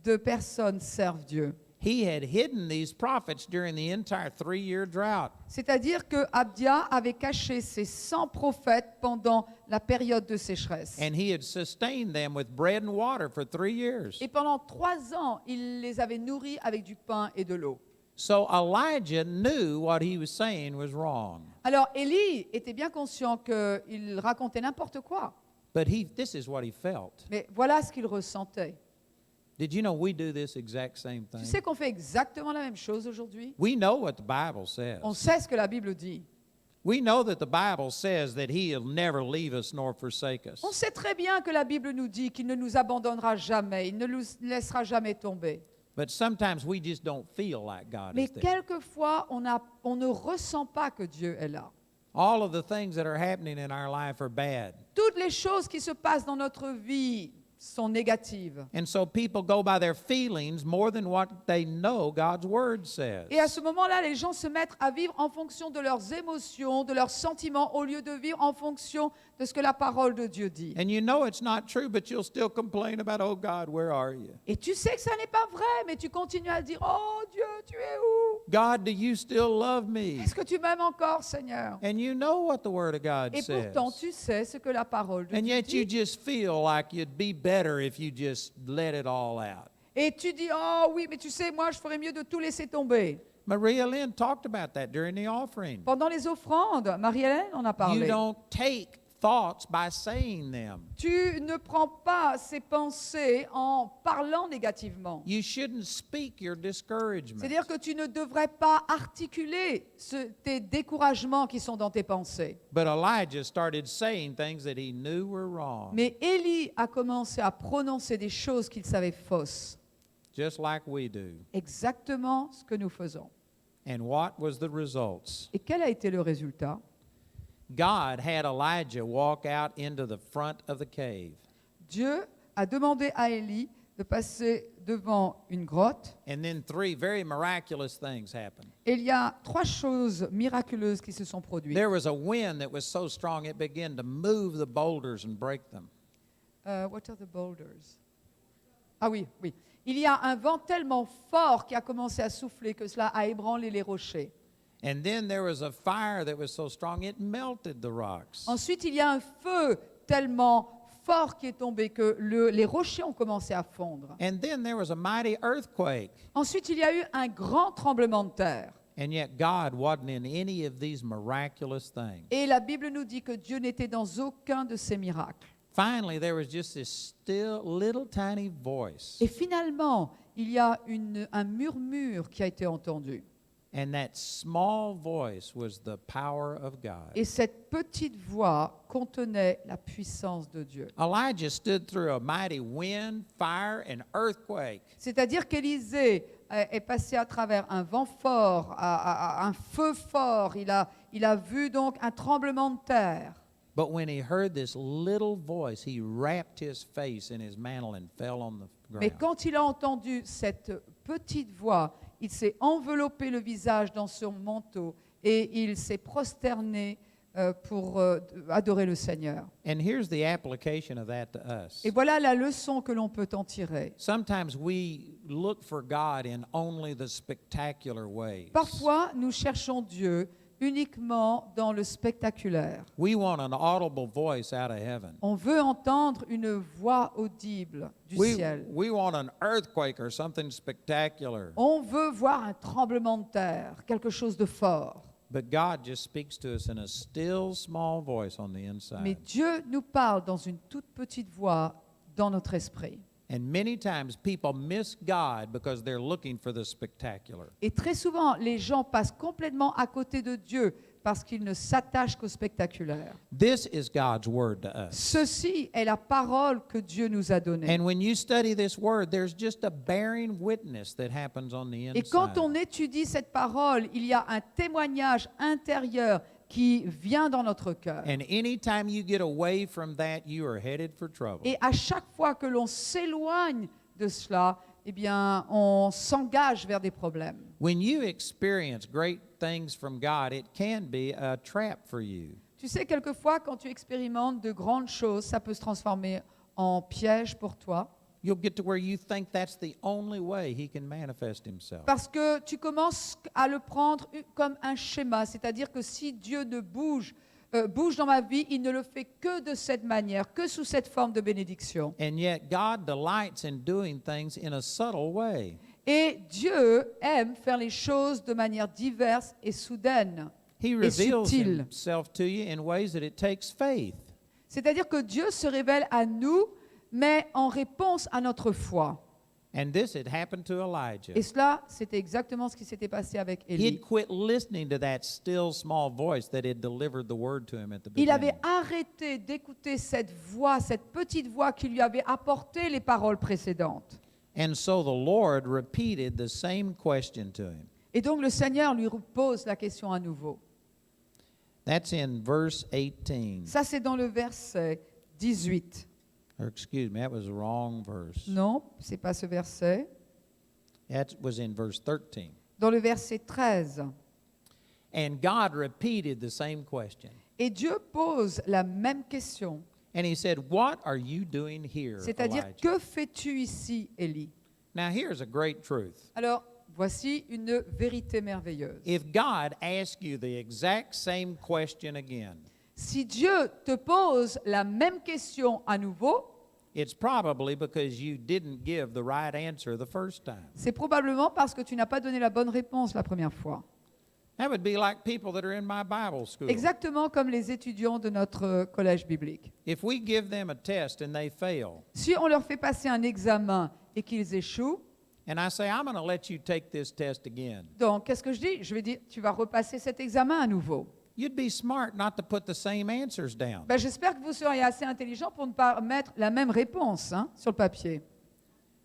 de personnes servent Dieu. he had hidden these prophets during the entire 3-year drought. C'est-à-dire que Abdia avait caché ses 100 prophètes pendant la période de sécheresse. And he had sustained them with bread and water for 3 years. Et pendant 3 ans, il les avait nourris avec du pain et de l'eau. So Elijah knew what he was saying was wrong. Alors Élie était bien conscient qu'il racontait n'importe quoi. But this is what he felt. Mais voilà ce qu'il ressentait. Did you know we do this exact same Tu thing? sais qu'on fait exactement la même chose aujourd'hui? We know what the Bible says. On sait ce que la Bible dit. We know that the Bible says that he'll never leave us nor forsake us. On sait très bien que la Bible nous dit qu'il ne nous abandonnera jamais, il ne nous laissera jamais tomber. But sometimes we just don't feel like God Mais is there. quelquefois, on ne ressent pas que Dieu est là. All of the things that are happening in our life are bad. Toutes les choses qui se passent dans notre vie sont négatives. And so people go by their feelings more than what they know God's Word says. Et à ce moment-là, les gens se mettent à vivre en fonction de leurs émotions, de leurs sentiments, au lieu de vivre en fonction de ce que la parole de Dieu dit. And you know it's not true, but you'll still complain about, oh God, where are you? Et tu sais que ça n'est pas vrai, mais tu continues à dire, oh Dieu, tu es où? God, do you still love me? Est-ce que tu m'aimes encore, Seigneur? And you know what the Word of God Et says. pourtant, tu sais ce que la parole de And Dieu yet you dit. just feel like you'd be better if you just let it all out. Et tu dis, oh oui, mais tu sais, moi, je ferais mieux de tout laisser tomber. Maria Lynn talked about that during the offering. Pendant les offrandes, Marie-Hélène en a You parlé. don't take thoughts by saying them. Tu ne prends pas ces pensées en parlant négativement. You shouldn't speak your discouragement. C'est-à-dire que tu ne devrais pas articuler tes découragements qui sont dans tes pensées. But Elijah started saying things that he knew were wrong, Mais Élie a commencé à prononcer des choses qu'il savait fausses. just like we do. Exactement ce que nous faisons. And what was the results? Et quel a été le résultat? God had Elijah walk out into the front of the cave. Dieu a demandé à Élie de passer devant une grotte. And then 3 very miraculous things happened. Et il y a 3 choses miraculeuses qui se sont produites. There was a wind that was so strong it began to move the boulders and break them. What are the boulders? Ah oui, oui. Il y a un vent tellement fort qui a commencé à souffler que cela a ébranlé les rochers. And then there was a fire that was so strong it melted the rocks. Ensuite, il y a un feu tellement fort qui est tombé que les rochers ont commencé à fondre. And then there was a mighty earthquake. Ensuite, il y a eu un grand tremblement de terre. And yet God wasn't in any of these miraculous things. Et la Bible nous dit que Dieu n'était dans aucun de ces miracles. Finally, there was just this still little tiny voice. Et finalement, il y a un murmure qui a été entendu. And that small voice was the power of God. Et cette petite voix contenait la puissance de Dieu. Elijah stood through a mighty wind, fire, and earthquake. C'est-à-dire qu'Élisée est passé à travers un vent fort, un feu fort. Il a vu donc un tremblement de terre. But when he heard this little voice, he wrapped his face in his mantle and fell on the Mais ground. quand il a entendu cette petite voix, il s'est enveloppé le visage dans son manteau et il s'est prosterné pour adorer le Seigneur. And here's the application of that to us. Et voilà la leçon que l'on peut en tirer. Sometimes we look for God in only the spectacular ways. Parfois, nous cherchons Dieu uniquement dans le spectaculaire. We want an audible voice out of heaven. On veut entendre une voix audible du ciel. We want an earthquake or something spectacular. On veut voir un tremblement de terre, quelque chose de fort. But God just speaks to us in a still small voice on the Mais inside. Dieu nous parle dans une toute petite voix dans notre esprit. And many times people miss God because they're looking for the spectacular. Et très souvent, les gens passent complètement à côté de Dieu parce qu'ils ne s'attachent qu'au spectaculaire. This is God's word to us. Ceci est la parole que Dieu nous a donnée. And when you study this word, there's just a bearing witness that happens on the Et quand inside. on étudie cette parole, il y a un témoignage intérieur qui vient dans notre cœur. And anytime you get away from that, you are headed for trouble. Et à chaque fois que l'on s'éloigne de cela, eh bien, on s'engage vers des problèmes. When you experience great things from God, it can be a trap for you. Tu sais, quelquefois, quand tu expérimentes de grandes choses, ça peut se transformer en piège pour toi. You'll get to where you think that's the only way he can manifest himself. Parce que tu commences à le prendre comme un schéma, c'est-à-dire que si Dieu ne bouge dans ma vie, il ne le fait que de cette manière, que sous cette forme de bénédiction. And yet God delights in doing things in a subtle way. Et Dieu aime faire les choses de manière diverse et soudaine He et reveals subtile. himself to you in ways that it takes faith. C'est-à-dire que Dieu se révèle à nous, mais en réponse à notre foi. And this had happened to Elijah. Et cela, c'était exactement ce qui s'était passé avec Élie. He'd quit listening to that still small voice that had delivered the word to him at the Il avait beginning. arrêté d'écouter cette voix, cette petite voix qui lui avait apporté les paroles précédentes. And so the Lord repeated the same question to him. Et donc le Seigneur lui pose la question à nouveau. That's in verse 18. Ça, c'est dans le verset 18. Or excuse me, that was the wrong verse. Non, c'est pas ce verset. That was in verse 13. Dans le verset 13. And God repeated the same question. Et Dieu pose la même question. And he said, "What are you doing here, C'est-à-dire, Elijah?" que fais-tu ici, Élie? Now here's a great truth. Alors, voici une vérité merveilleuse. If God asks you the exact same question again, Si Dieu te pose la même question à nouveau, it's probably because you didn't give the right answer the first time. c'est probablement parce que tu n'as pas donné la bonne réponse la première fois. That would be like people that are in my Bible school. Exactement comme les étudiants de notre collège biblique. If we give them a test and they fail, Si on leur fait passer un examen et qu'ils échouent, and I say, "I'm going to let you take this test again," donc qu'est-ce que je dis? Je vais dire, tu vas repasser cet examen à nouveau. you'd be smart not to put the same answers down. Ben, j'espère que vous seriez assez intelligent pour ne pas mettre la même réponse sur le papier.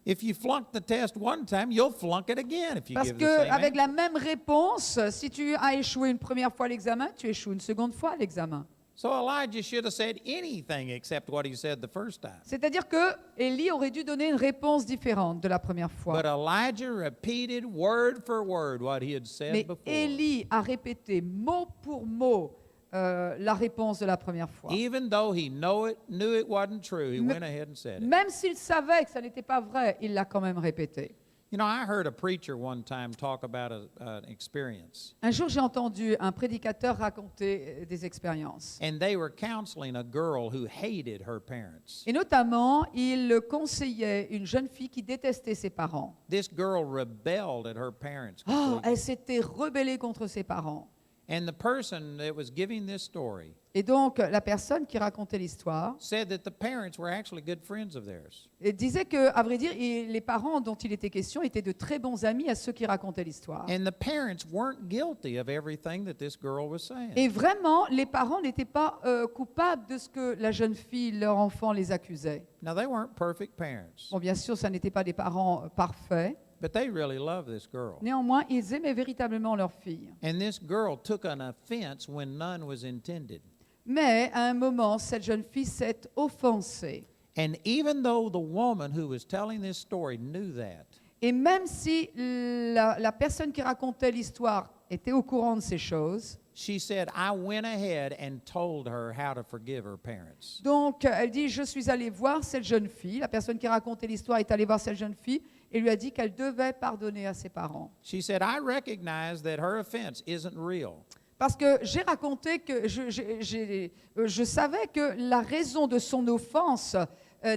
If you flunk the test one time, you'll flunk it again if you Parce give the same qu'avec answer. la même réponse, si tu as échoué une première fois l'examen, tu échoues une seconde fois l'examen. So Elijah should have said anything except what he said the first time. C'est-à-dire que Élie aurait dû donner une réponse différente de la première fois. But Elijah repeated word for word what he had said Mais before. Élie a répété mot pour mot la réponse de la première fois. Even though he knew it wasn't true, he Me- went ahead and said it. Même s'il savait que ça n'était pas vrai, il l'a quand même répété. You know, I heard a preacher one time talk about an experience. Un jour, j'ai entendu un prédicateur raconter des expériences. And they were counseling a girl who hated her parents. Et notamment, il conseillait une jeune fille qui détestait ses parents. This girl rebelled at her parents. Oh, completely. elle s'était rebellée contre ses parents. And the person that was giving this story Et donc, la personne qui racontait l'histoire said that the parents were actually good friends of theirs. disait que, à vrai dire, les parents dont il était question étaient de très bons amis à ceux qui racontaient l'histoire. And the parents weren't guilty of everything that this girl was saying. Et vraiment, les parents n'étaient pas coupables de ce que la jeune fille, leur enfant, les accusait. Now, they weren't perfect parents, Bon, bien sûr, ça n'était pas des parents parfaits. but they really loved this girl. Néanmoins, ils aimaient véritablement leur fille. And this girl took an offense when none was intended. Mais à un moment, cette jeune fille s'est offensée. And even though the woman who was telling this story knew that, Et même si la personne qui racontait l'histoire était au courant de ces choses, she said, "I went ahead and told her how to forgive her parents." donc elle dit, je suis allée voir cette jeune fille, la personne qui racontait l'histoire est allée voir cette jeune fille et lui a dit qu'elle devait pardonner à ses parents. She said, "I recognize that her offense isn't real, Parce que j'ai raconté que je savais que la raison de son offense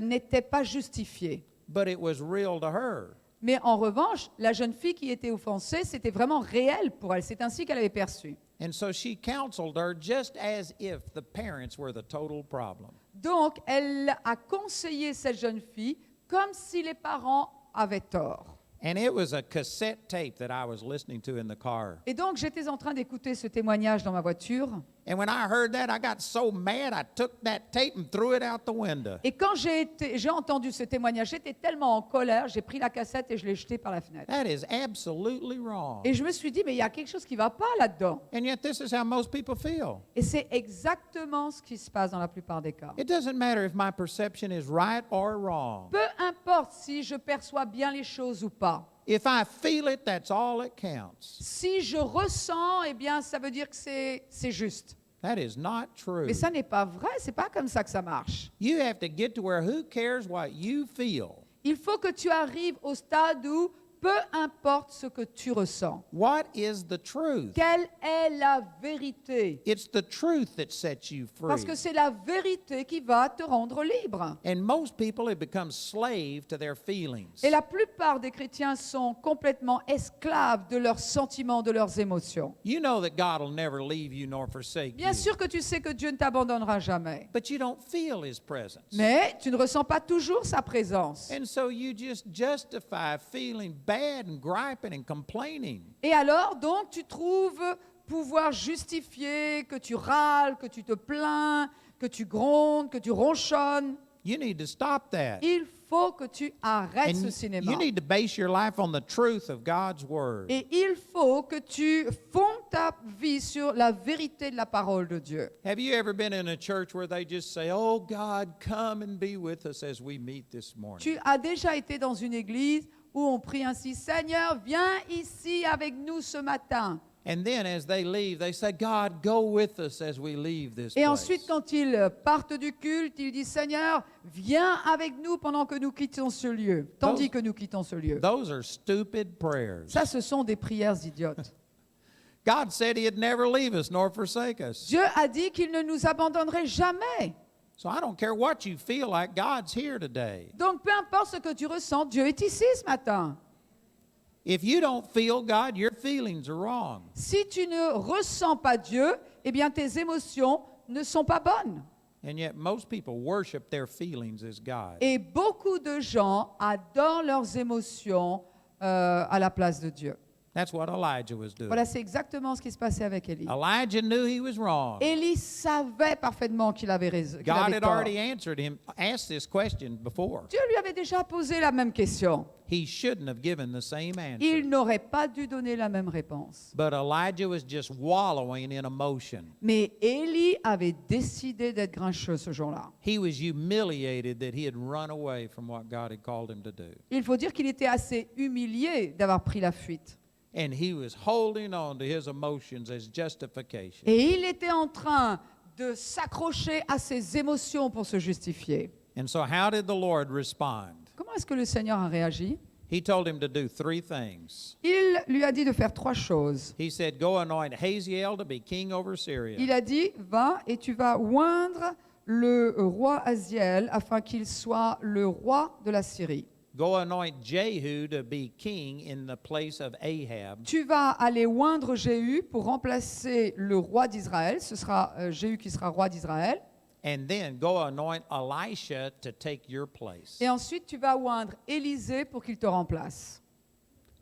n'était pas justifiée. but it was real to her. Mais en revanche, la jeune fille qui était offensée, c'était vraiment réel pour elle. C'est ainsi qu'elle avait perçu. And so she counseled her just as if the parents were the total problem." Donc, elle a conseillé cette jeune fille comme si les parents avaient tort. And it was a cassette tape that I was listening to in the car. Et donc, j'étais en train d'écouter ce témoignage dans ma voiture. And when I heard that, I got so mad, I took that tape and threw it out the window. Et quand j'ai entendu ce témoignage, j'étais tellement en colère, j'ai pris la cassette et je l'ai jetée par la fenêtre. That is absolutely wrong. Et je me suis dit, mais il y a quelque chose qui ne va pas là-dedans. And yet this is how most people feel. Et c'est exactement ce qui se passe dans la plupart des cas. It doesn't matter if my perception is right or wrong. Peu importe si je perçois bien les choses ou pas. If I feel it, that's all that counts. Si je ressens, eh bien, ça veut dire que c'est juste. That is not true. Mais ça n'est pas vrai, c'est pas comme ça que ça marche. You have to get to where who cares what you feel? Il faut que tu arrives au stade où, peu importe ce que tu ressens, What is the truth? quelle est la vérité? It's the truth that sets you Parce free. que c'est la vérité qui va te rendre libre. And most people have become slave to their feelings. Et la plupart des chrétiens sont complètement esclaves de leurs sentiments, de leurs émotions. You know that God will never leave you nor forsake Bien you. sûr que tu sais que Dieu ne t'abandonnera jamais, But you don't feel His presence. mais tu ne ressens pas toujours sa présence. And so you just justify feeling bad and griping and complaining. Et alors, donc, tu trouves pouvoir justifier que tu râles, que tu te plains, que tu grondes, que tu ronchonnes. You need to stop that. Il faut que tu arrêtes ce And cinéma. you need to base your life on the truth of God's Word. Et il faut que tu fondes ta vie sur la vérité de la parole de Dieu. Have you ever been in a church where they just say, "Oh God, come and be with us as we meet this morning"? Tu as déjà été dans une église où on prie ainsi, Seigneur, viens ici avec nous ce matin. And then as they leave, they say, "God, go with us as we leave this Et place." ensuite, quand ils partent du culte, ils disent, Seigneur, viens avec nous pendant que nous quittons ce lieu, tandis que nous quittons ce lieu. Those are stupid prayers. Ça, ce sont des prières idiotes. God said He'd never leave us nor forsake us. Dieu a dit qu'il ne nous abandonnerait jamais. So I don't care what you feel like, God's here today. Donc, peu importe ce que tu ressens, Dieu est ici ce matin. If you don't feel God, your feelings are wrong. Si tu ne ressens pas Dieu, eh bien, tes émotions ne sont pas bonnes. And yet most people worship their feelings as God. Et beaucoup de gens adorent leurs émotions à la place de Dieu. That's what Elijah was doing. Voilà, c'est exactement ce qui se passait avec Élie. Elijah knew he was wrong. Élie savait parfaitement qu'il avait raison. qu'il God avait had tort. already asked this question before. Dieu lui avait déjà posé la même question. He shouldn't have given the same answer. Il n'aurait pas dû donner la même réponse. But Elijah was just wallowing in emotion. Mais Élie avait décidé d'être grincheux ce jour-là. He was humiliated that he had run away from what God had called him to do. Il faut dire qu'il était assez humilié d'avoir pris la fuite. And he was holding on to his emotions as justification. Et il était en train de s'accrocher à ses émotions pour se justifier. And so how did the Lord respond? Comment est-ce que le Seigneur a réagi? He told him to do three things. Il lui a dit de faire trois choses. He said, "Go anoint Hazael to be king over Syria." Il a dit, va et tu vas oindre le roi Haziel afin qu'il soit le roi de la Syrie. Go anoint Jehu to be king in the place of Ahab. Tu vas aller oindre Jéhu pour remplacer le roi d'Israël. Ce sera Jéhu qui sera roi d'Israël. And then go anoint Elisha to take your place. Et ensuite, tu vas oindre Élisée pour qu'il te remplace.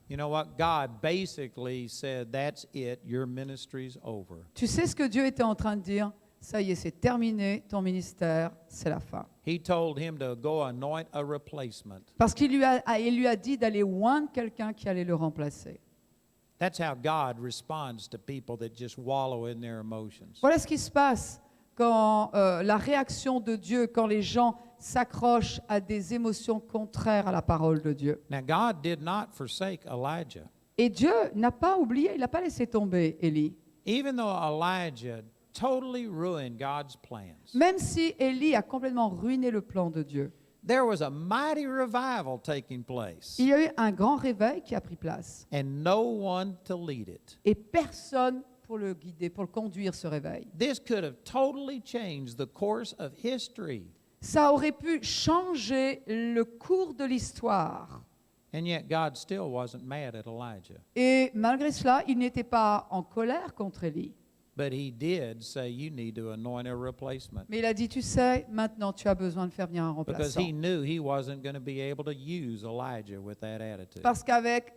You know what? God basically said, "That's it. Your ministry's over." Tu sais ce que Dieu était en train de dire? Ça y est, c'est terminé, ton ministère, c'est la fin. He told him to go anoint a replacement. Parce qu'il lui a dit d'aller oindre quelqu'un qui allait le remplacer. That's how God responds to people that just wallow in their emotions. Voilà ce qui se passe quand la réaction de Dieu, quand les gens s'accrochent à des émotions contraires à la parole de Dieu. Now, God did not forsake Elijah. Et Dieu n'a pas oublié, il n'a pas laissé tomber Élie. Even though Elijah totally ruined God's plans, Même si Élie a complètement ruiné le plan de Dieu, there was a mighty revival taking place, il y a eu un grand réveil qui a pris place. and no one to lead it. Et personne pour le guider, pour le conduire, ce réveil. This could have totally changed the course of history, Ça aurait pu changer le cours de l'histoire. and yet God still wasn't mad at Elijah. Et malgré cela, il n'était pas en colère contre Élie. But he did say, "You need to anoint a replacement," Mais il a dit, tu sais, maintenant tu as besoin de faire venir un because remplaçant. he knew he wasn't going to be able to use Elijah with that attitude. Parce qu'avec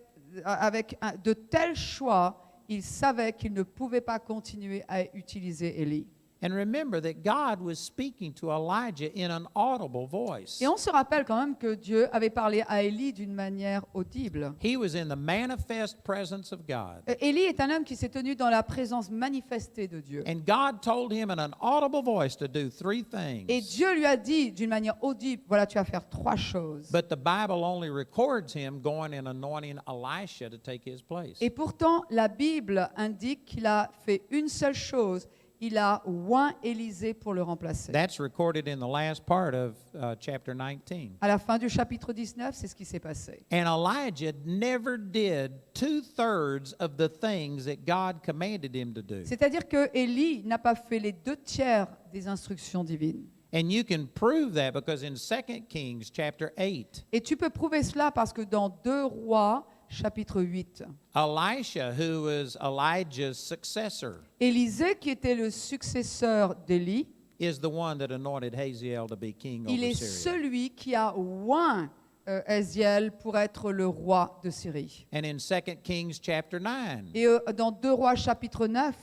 de tels choix, il savait qu'il ne pouvait pas continuer à utiliser Élie. And remember that God was speaking to Elijah in an audible voice. Et on se rappelle quand même que Dieu avait parlé à Élie d'une manière audible. He was in the manifest presence of God. Élie est un homme qui s'est tenu dans la présence manifestée de Dieu. And God told him in an audible voice to do three Et things. Dieu lui a dit d'une manière audible, voilà, tu vas faire trois choses. But the Bible only records him going and anointing Elisha to take his place. Et pourtant, la Bible indique qu'il a fait une seule chose. il a oint Élisée pour le remplacer. That's recorded in the last part of chapter 19. À la fin du chapitre 19, c'est ce qui s'est passé. And Elijah never did 2/3 of the things that God commanded him to do. C'est-à-dire que Élie n'a pas fait les 2/3 des instructions divines. And you can prove that because in 2 Kings chapter 8, Et tu peux prouver cela parce que dans 2 Rois, chapitre 8, Elisha, who was Elijah's successor, Élisée, qui était le successeur d'Élie, is the one that anointed Hazael to be king il over est Syria. celui qui a oint Hazaël pour être le roi de Syrie. And in 2 Kings chapter 9, Et dans 2 Rois, chapitre 9,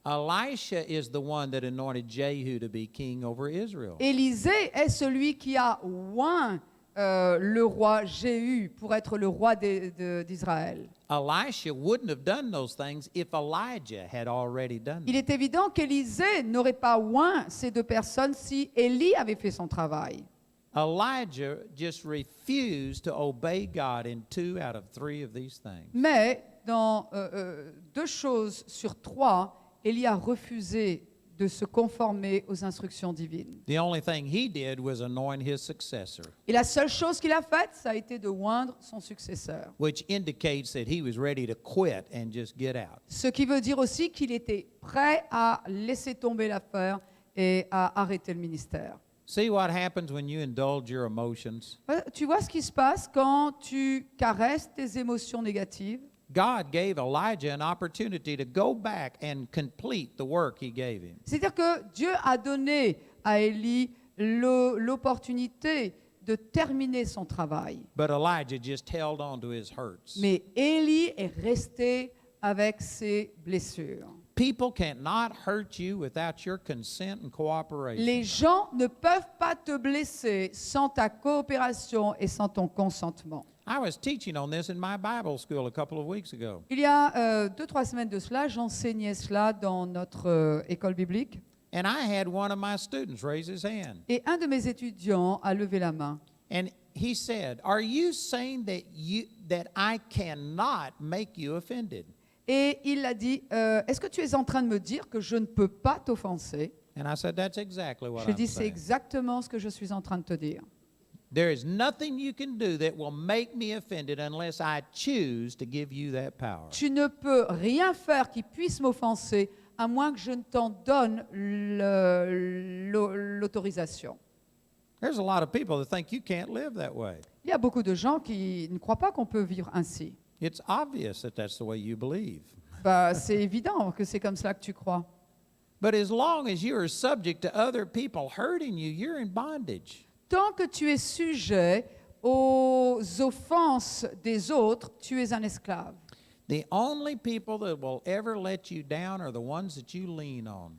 Elisha is the one that anointed Jehu to be king over Israel. Élisée est celui qui a oint le roi Jéhu pour être le roi d'Israël. Elisha wouldn't have done those things if Elijah had already done Il them. est évident qu'Élisée n'aurait pas oint ces 2 personnes si Élie avait fait son travail. Elijah just refused to obey God in 2 out of 3 of these things. Mais dans 2 choses sur 3, Élie a refusé de se conformer aux instructions divines. The only thing he did was anoint his successor, Et la seule chose qu'il a faite, ça a été de oindre son successeur. which indicates that he was ready to quit and just get out. Ce qui veut dire aussi qu'il était prêt à laisser tomber l'affaire et à arrêter le ministère. See what happens when you indulge your emotions? Tu vois ce qui se passe quand tu caresses tes émotions négatives? God gave Elijah an opportunity to go back and complete the work he gave him. C'est-à-dire que Dieu a donné à Élie l'opportunité de terminer son travail. But Elijah just held on to his hurts. Mais Élie est resté avec ses blessures. People cannot hurt you without your consent and cooperation. Les gens ne peuvent pas te blesser sans ta coopération et sans ton consentement. I was teaching on this in my Bible school a couple of weeks ago. Il y a 2-3 semaines de cela, j'enseignais cela dans notre école biblique. And I had one of my students raise his hand. Et un de mes étudiants a levé la main. And he said, "Are you saying that I cannot make you offended?" Et il a dit, est-ce que tu es en train de me dire que je ne peux pas t'offenser? And I said, "That's exactly what Je I'm dis, c'est saying. exactement ce que je suis en train de te dire. There is nothing you can do that will make me offended unless I choose to give you that power." Tu ne peux rien faire qui puisse m'offenser à moins que je ne t'en donne l'autorisation. There's a lot of people that think you can't live that way. Il y a beaucoup de gens qui ne croient pas qu'on peut vivre ainsi. It's obvious that that's the way you believe. C'est évident que c'est comme cela que tu crois. But as long as you are subject to other people hurting you, you're in bondage. Tant que tu es sujet aux offenses des autres, tu es un esclave. The only people that will ever let you down are the ones that you lean on.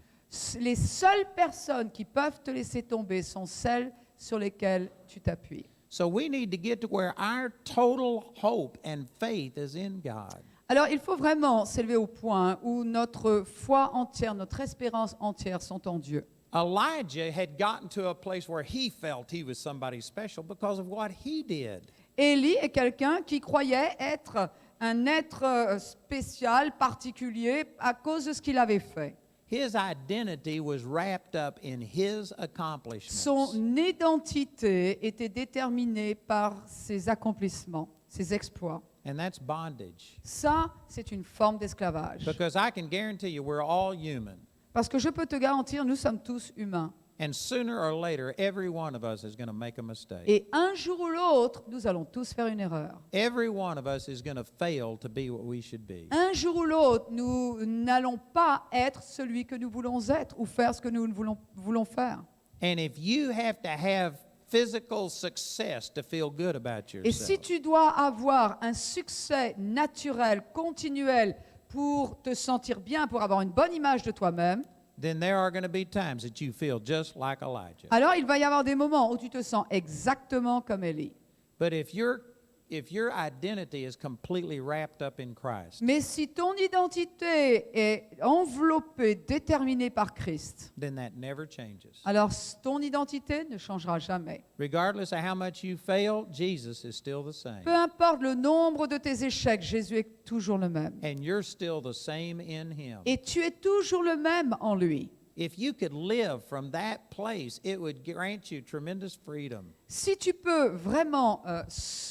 Les seules personnes qui peuvent te laisser tomber sont celles sur lesquelles tu t'appuies. So we need to get to where our total hope and faith is in God. Alors, il faut vraiment s'élever au point où notre foi entière, notre espérance entière sont en Dieu. Elijah had gotten to a place where he felt he was somebody special because of what he did. Élie est quelqu'un qui croyait être un être spécial, particulier, à cause de ce qu'il avait fait. His identity was wrapped up in his accomplishments. Son identité était déterminée par ses accomplissements, ses exploits. And that's bondage. Ça, c'est une forme d'esclavage. Because I can guarantee you we're all human. Parce que je peux te garantir, nous sommes tous humains. And sooner or later, every one of us is going to make a mistake. Et un jour ou l'autre, nous allons tous faire une erreur. Every one of us is going to fail to be what we should be. Un jour ou l'autre, nous n'allons pas être celui que nous voulons être ou faire ce que nous voulons faire. And if you have to have physical success to feel good about Et si yourself, tu dois avoir un succès naturel, continuel, pour te sentir bien, pour avoir une bonne image de toi-même, then there are going to be times that you feel just like Elijah. alors il va y avoir des moments où tu te sens exactement comme Élie. But if your identity is completely wrapped up in Christ, Mais si ton identité est enveloppée, déterminée par Christ, then that never changes. alors ton identité ne changera jamais. Regardless of how much you fail, Jesus is still the same. Peu importe le nombre de tes échecs, Jésus est toujours le même. And you're still the same in him. Et tu es toujours le même en lui. if you could live from that place, it would grant you tremendous freedom. Si tu peux vraiment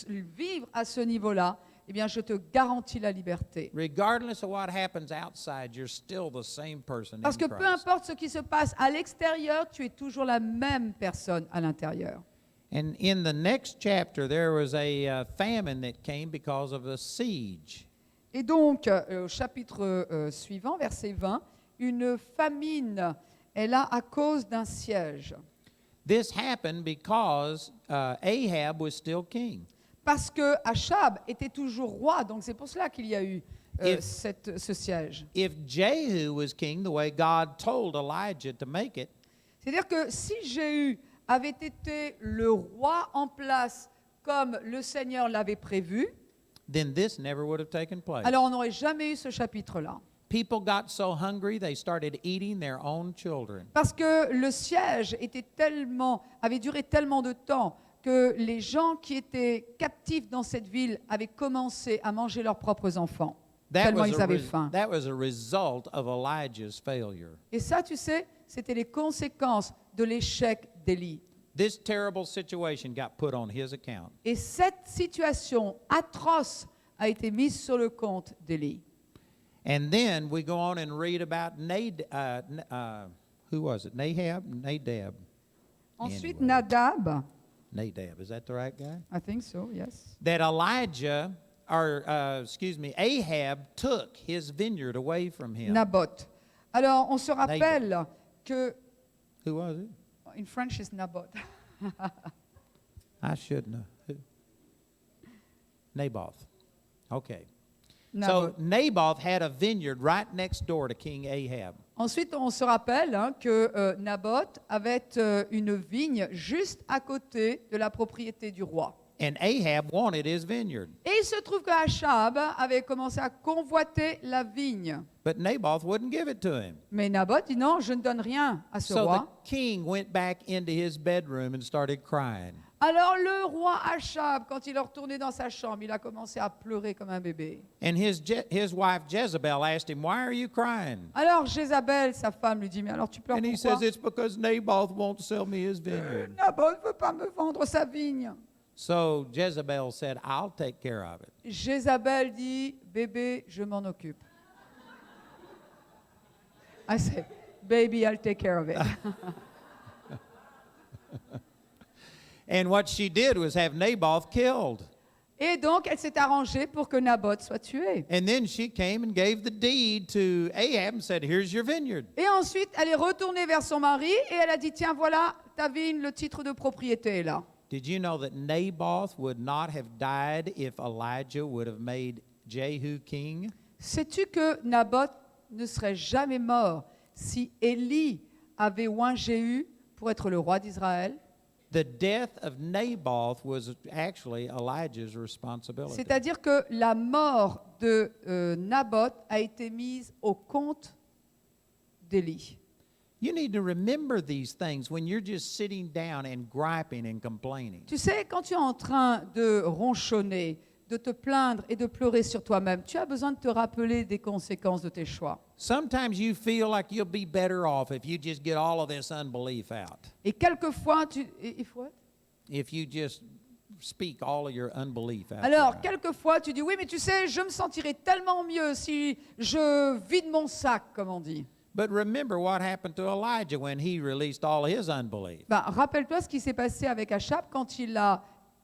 vivre à ce niveau-là, eh bien, je te garantis la liberté. Regardless of what happens outside, you're still the same person Parce in que peu Christ. importe ce qui se passe à l'extérieur, tu es toujours la même personne à l'intérieur. And in the next chapter, there was a famine that came because of a siege. Et donc, au chapitre suivant, verset 20, une famine est là à cause d'un siège. This happened because Ahab was still king. Parce que Achab était toujours roi, donc c'est pour cela qu'il y a eu If- ce siège. If Jehu was king, the way God told Elijah to make it, C'est-à-dire que si Jéhu avait été le roi en place comme le Seigneur l'avait prévu, then this never would have taken place. alors on n'aurait jamais eu ce chapitre-là. People got so hungry they started eating their own children. Parce que le siège avait duré tellement de temps que les gens qui étaient captifs dans cette ville avaient commencé à manger leurs propres enfants, tellement ils avaient faim. That was a result of Elijah's failure. Et ça, tu sais, c'était les conséquences de l'échec d'Élie. This terrible situation got put on his account. Et cette situation atroce a été mise sur le compte d'Élie. And then we go on and read about who was it? Nadab. Ensuite, Anyway. Nadab, Is that the right guy? I think so, yes. That Ahab took his vineyard away from him. Naboth. Alors, on se rappelle que, Who was it? in French, it's Naboth. I should know. Who? Naboth. Okay. Naboth. So Naboth had a vineyard right next door to King Ahab. Ensuite, on se rappelle que Naboth avait une vigne juste à côté de la propriété du roi. And Ahab wanted his vineyard. Et il se trouve qu'Achab avait commencé à convoiter la vigne. But Naboth wouldn't give it to him. Mais Naboth dit non, je ne donne rien à ce So the roi. king went back into his bedroom and started crying. Alors le roi Achab, quand il est retourné dans sa chambre, il a commencé à pleurer comme un bébé. And his wife Jezebel asked him, "Why are you crying?" Alors Jézabel, sa femme, lui dit, mais alors tu pleures And he pourquoi? says, "It's because Naboth won't sell me his vineyard." Naboth ne veut pas me vendre sa vigne. So Jezebel said, "I'll take care of it." Jézabel dit, bébé, je m'en occupe. I said, baby, I'll take care of it. And what she did was have Naboth killed. Et donc, elle s'est arrangée pour que Naboth soit tué. And then she came and gave the deed to Ahab and said, "Here's your vineyard." Et ensuite, elle est retournée vers son mari et elle a dit, tiens, voilà, ta vigne, le titre de propriété est là. Did you know that Naboth would not have died if Elijah would have made Jehu king? Sais-tu que Naboth ne serait jamais mort si Élie avait oint Jéhu pour être le roi d'Israël? The death of Naboth was actually Elijah's responsibility. C'est-à-dire que la mort de Naboth a été mise au compte d'Élie. You need to remember these things when you're just sitting down and griping and complaining. Tu sais, quand tu es en train de ronchonner, de te plaindre et de pleurer sur toi-même, tu as besoin de te rappeler des conséquences de tes choix. Sometimes you feel like you'll be better off if you just get all of this unbelief out. Et quelquefois, If you just speak all of your unbelief out. Alors, there. quelquefois, tu dis, oui, mais tu sais, je me sentirais tellement mieux si je vide mon sac, comme on dit. But remember what happened to Elijah when he released all his unbelief. Ben, rappelle-toi ce qui s'est passé avec Achab quand il a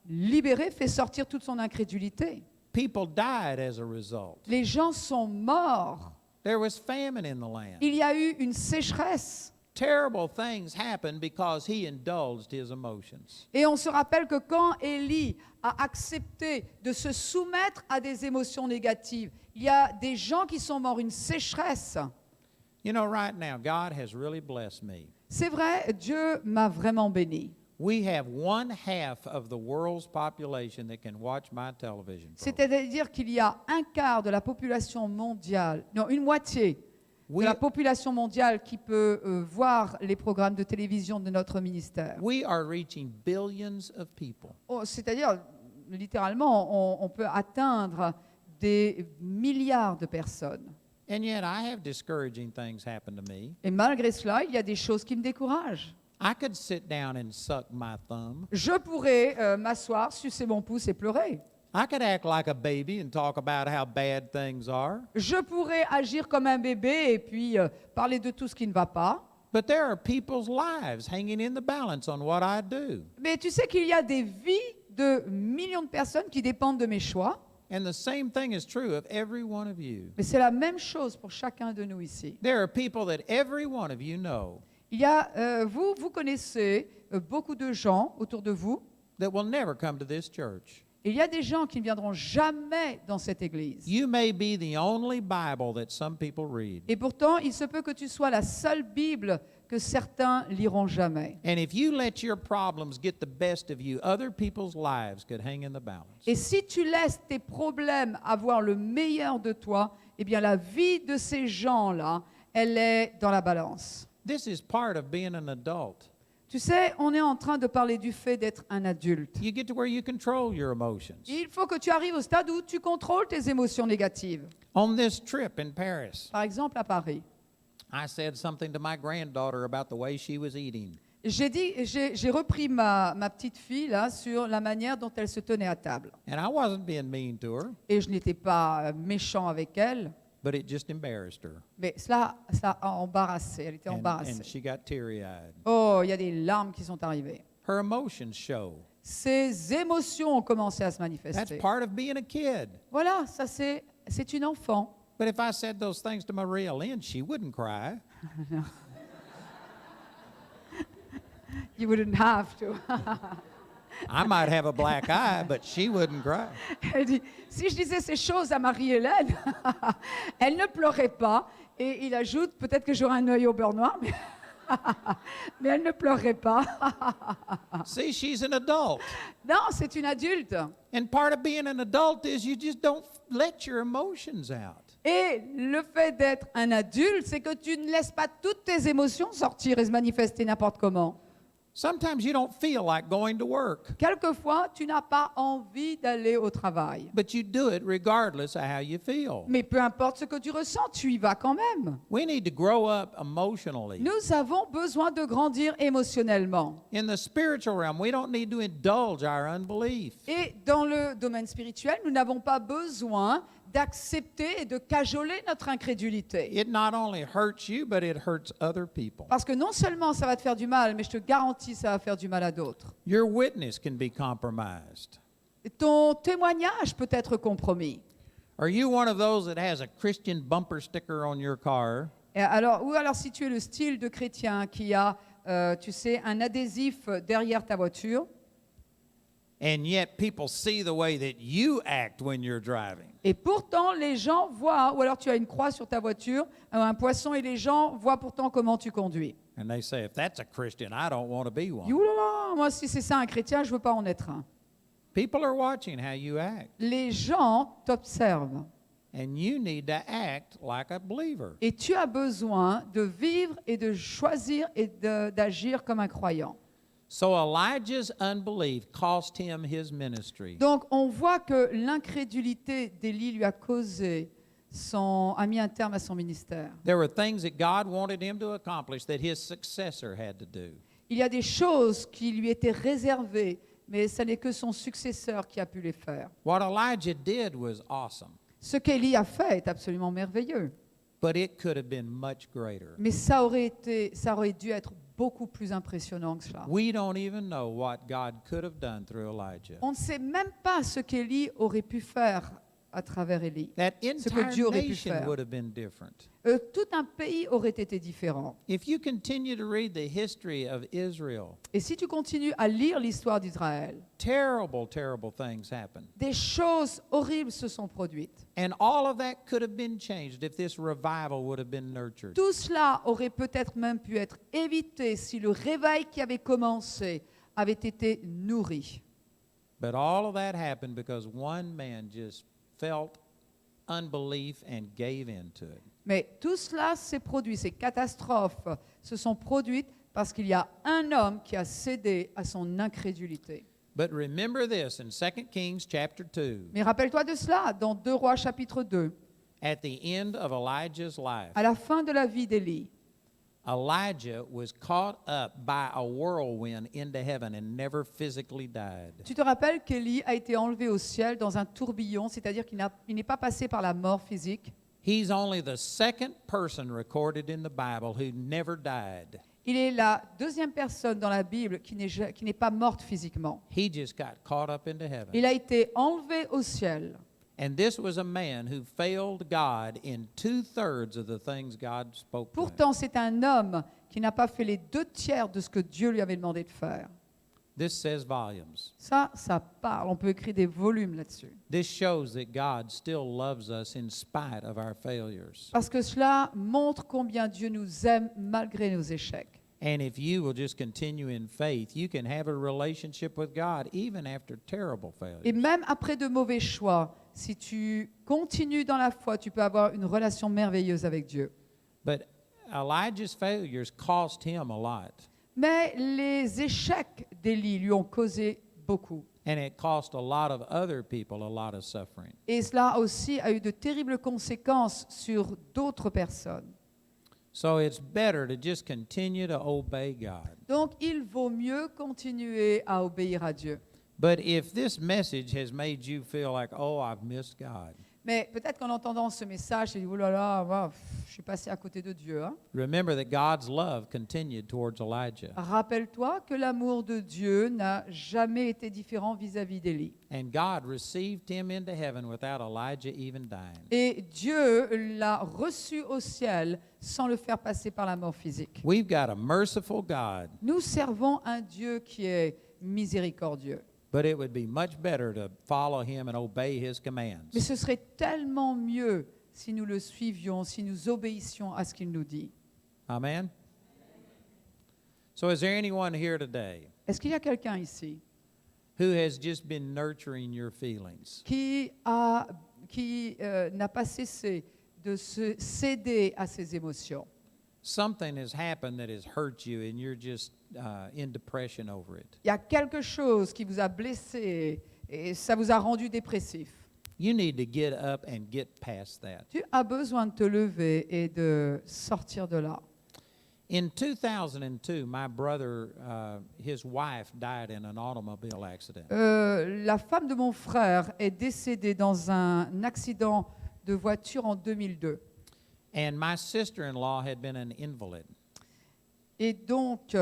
libéré, fait sortir toute son incrédulité. People died as a result. Les gens sont morts. There was famine in the land. Il y a eu une sécheresse. Terrible things happened because he indulged his emotions. Et on se rappelle que quand Élie a accepté de se soumettre à des émotions négatives, il y a des gens qui sont morts, une sécheresse. You know, right now, God has really blessed me. C'est vrai, Dieu m'a vraiment béni. We have 1/2 of the world's population that can watch my television program. C'est-à-dire qu'il y a un quart de la population mondiale, non, une moitié de We, la population mondiale qui peut voir les programmes de télévision de notre ministère. we are reaching billions of people. Oh, c'est-à-dire, littéralement, on peut atteindre des milliards de personnes. And yet I have discouraging things happen to me. Et malgré cela, il y a des choses qui me découragent. I could sit down and suck my thumb. Je pourrais m'asseoir, sucer mon pouce et pleurer. I could act like a baby and talk about how bad things are. Je pourrais agir comme un bébé et puis parler de tout ce qui ne va pas. But there are people's lives hanging in the balance on what I do. Mais tu sais qu'il y a des vies de millions de personnes qui dépendent de mes choix. And the same thing is true of every one of you. Mais c'est la même chose pour chacun de nous ici. There are people that every one of you know Il y a, vous connaissez beaucoup de gens autour de vous. that will never come to this church. Et il y a des gens qui ne viendront jamais dans cette église. You may be the only Bible that some people read. Et pourtant, il se peut que tu sois la seule Bible que certains liront jamais. And if you let your problems get the best of you, other people's lives could hang in the balance. Et si tu laisses tes problèmes avoir le meilleur de toi, eh bien la vie de ces gens-là, elle est dans la balance. This is part of being an adult. Tu sais, on est en train de parler du fait d'être un adulte. You get to where you control your emotions. Il faut que tu arrives au stade où tu contrôles tes émotions négatives. On this trip in Paris, Par exemple, à Paris. I said something to my granddaughter about the way she was eating. J'ai repris ma petite fille là, sur la manière dont elle se tenait à table. And I wasn't being mean to her, Et je n'étais pas méchant avec elle, but it just embarrassed her. mais cela a embarrassé. Elle était And embarrassée. she got teary-eyed. Oh, il y a des larmes qui sont arrivées. Her emotions show. Ses émotions ont commencé à se That's manifester. part of being a kid. Voilà, ça c'est une enfant. But if I said those things to Maria Lynn, she wouldn't cry. You wouldn't have to. I might have a black eye, but she wouldn't cry. Elle dit, si je disais ces choses à Marie-Hélène, elle ne pleurait pas. Et il ajoute, peut-être que j'aurais un œil au beurre noir, mais elle ne pleurait pas. See, she's an adult. Non, c'est une adulte. And part of being an adult is you just don't let your emotions out. Et le fait d'être un adulte, c'est que tu ne laisses pas toutes tes émotions sortir et se manifester n'importe comment. Sometimes you don't feel like going to work, Quelquefois, tu n'as pas envie d'aller au travail. but you do it regardless of how you feel. Mais peu importe ce que tu ressens, tu y vas quand même. We need to grow up emotionally. Nous avons besoin de grandir émotionnellement. In the spiritual realm, we don't need to indulge our unbelief. Et dans le domaine spirituel, nous n'avons pas besoin d'accepter et de cajoler notre incrédulité. It not only hurts you, but it hurts other people. Parce que non seulement ça va te faire du mal, mais je te garantis ça va faire du mal à d'autres. Your witness can be compromised. Et ton témoignage peut être compromis. Are you one of those that has a Christian bumper sticker on your car? Ou alors si tu es le style de chrétien qui a, tu sais, un adhésif derrière ta voiture, And yet people see the way that you act when you're driving. et pourtant les gens voient, ou alors tu as une croix sur ta voiture, un poisson, et les gens voient pourtant comment tu conduis. And they say, if that's a Christian, I don't want to be Dis, one. ouh là là, moi si c'est ça un chrétien, je ne veux pas en être un. People are watching how you act. Les gens t'observent. And you need to act like a believer. Et tu as besoin de vivre et de choisir et d'agir comme un croyant. So Elijah's unbelief cost him his ministry. Donc on voit que l'incrédulité d'Élie lui a a mis un terme à son ministère. There were things that God wanted him to accomplish that his successor had to do. Il y a des choses qui lui étaient réservées, mais ce n'est que son successeur qui a pu les faire. What Elijah did was awesome, Ce qu'Élie a fait est absolument merveilleux, but it could have been much greater. mais ça aurait dû être beaucoup plus impressionnant que cela. We don't even know what God could have done through Elijah. On ne sait même pas ce qu'Élie aurait pu faire à travers Élie. That Ce que Dieu entire aurait pu nation faire. would have been different. Tout un pays aurait été différent. If you continue to read the history of Israel, Et si tu continues à lire l'histoire d'Israël, terrible, terrible things happened. des choses horribles se sont produites. And all of that could have been changed if this revival would have been nurtured. Tout cela aurait peut-être même pu être évité si le réveil qui avait commencé avait été nourri. But all of that happened because one man just felt unbelief and gave in to it. Mais tout cela s'est produit, ces catastrophes se sont produites parce qu'il y a un homme qui a cédé à son incrédulité. But remember this in 2 Kings chapter 2. Mais rappelle-toi de cela dans 2 Rois chapitre 2. At the end of Elijah's life, À la fin de la vie d'Élie, Elijah was caught up by a whirlwind into heaven and never physically died. tu te rappelles qu'Élie a été enlevé au ciel dans un tourbillon, c'est-à-dire il n'est pas passé par la mort physique. He's only the second person recorded in the Bible who never died. Il est la deuxième personne dans la Bible qui n'est pas morte physiquement. He just got caught up into heaven. Il a été enlevé au ciel. And this was a man who failed God in 2/3 of the things God spoke to him. Pourtant, c'est un homme qui n'a pas fait les 2/3 de ce que Dieu lui avait demandé de faire. This says volumes. Ça parle. On peut écrire des volumes là-dessus. This shows that God still loves us in spite of our failures. Parce que cela montre combien Dieu nous aime malgré nos échecs. And if you will just continue in faith, you can have a relationship with God even after terrible failures. Et même après de mauvais choix, si tu continues dans la foi, tu peux avoir une relation merveilleuse avec Dieu. But Elijah's failures cost him a lot. Mais les échecs d'Élie lui ont causé beaucoup. And it cost a lot of other people a lot of suffering. Et cela aussi a eu de terribles conséquences sur d'autres personnes. So it's better to just continue to obey God. Donc, il vaut mieux continuer à obéir à Dieu. But if this message has made you feel like, oh, I've missed God, Mais peut-être qu'en entendant ce message, tu dis, oh là là, je suis passé à côté de Dieu. Hein. remember that God's love continued towards Elijah. Rappelle-toi que l'amour de Dieu n'a jamais été différent vis-à-vis d'Élie. And God received him into heaven without Elijah even dying. Et Dieu l'a reçu au ciel sans le faire passer par la mort physique. We've got a merciful God, Nous servons un Dieu qui est miséricordieux. but it would be much better to follow him and obey his commands. Mais ce serait tellement mieux si nous le suivions, si nous obéissions à ce qu'il nous dit. Amen? So is there anyone here today Est-ce qu'il y a quelqu'un ici who has just been nurturing your feelings? qui n'a pas cessé de se céder à ses émotions? Something has happened that has hurt you and you're just in depression over it. Il y a quelque chose qui vous a blessé et ça vous a rendu dépressif. You need to get up and get past that. Tu as besoin de te lever et de sortir de là. In 2002, my brother, his wife died in an automobile accident. La femme de mon frère est décédée dans un accident de voiture en 2002. And my sister-in-law had been an invalid. Et donc,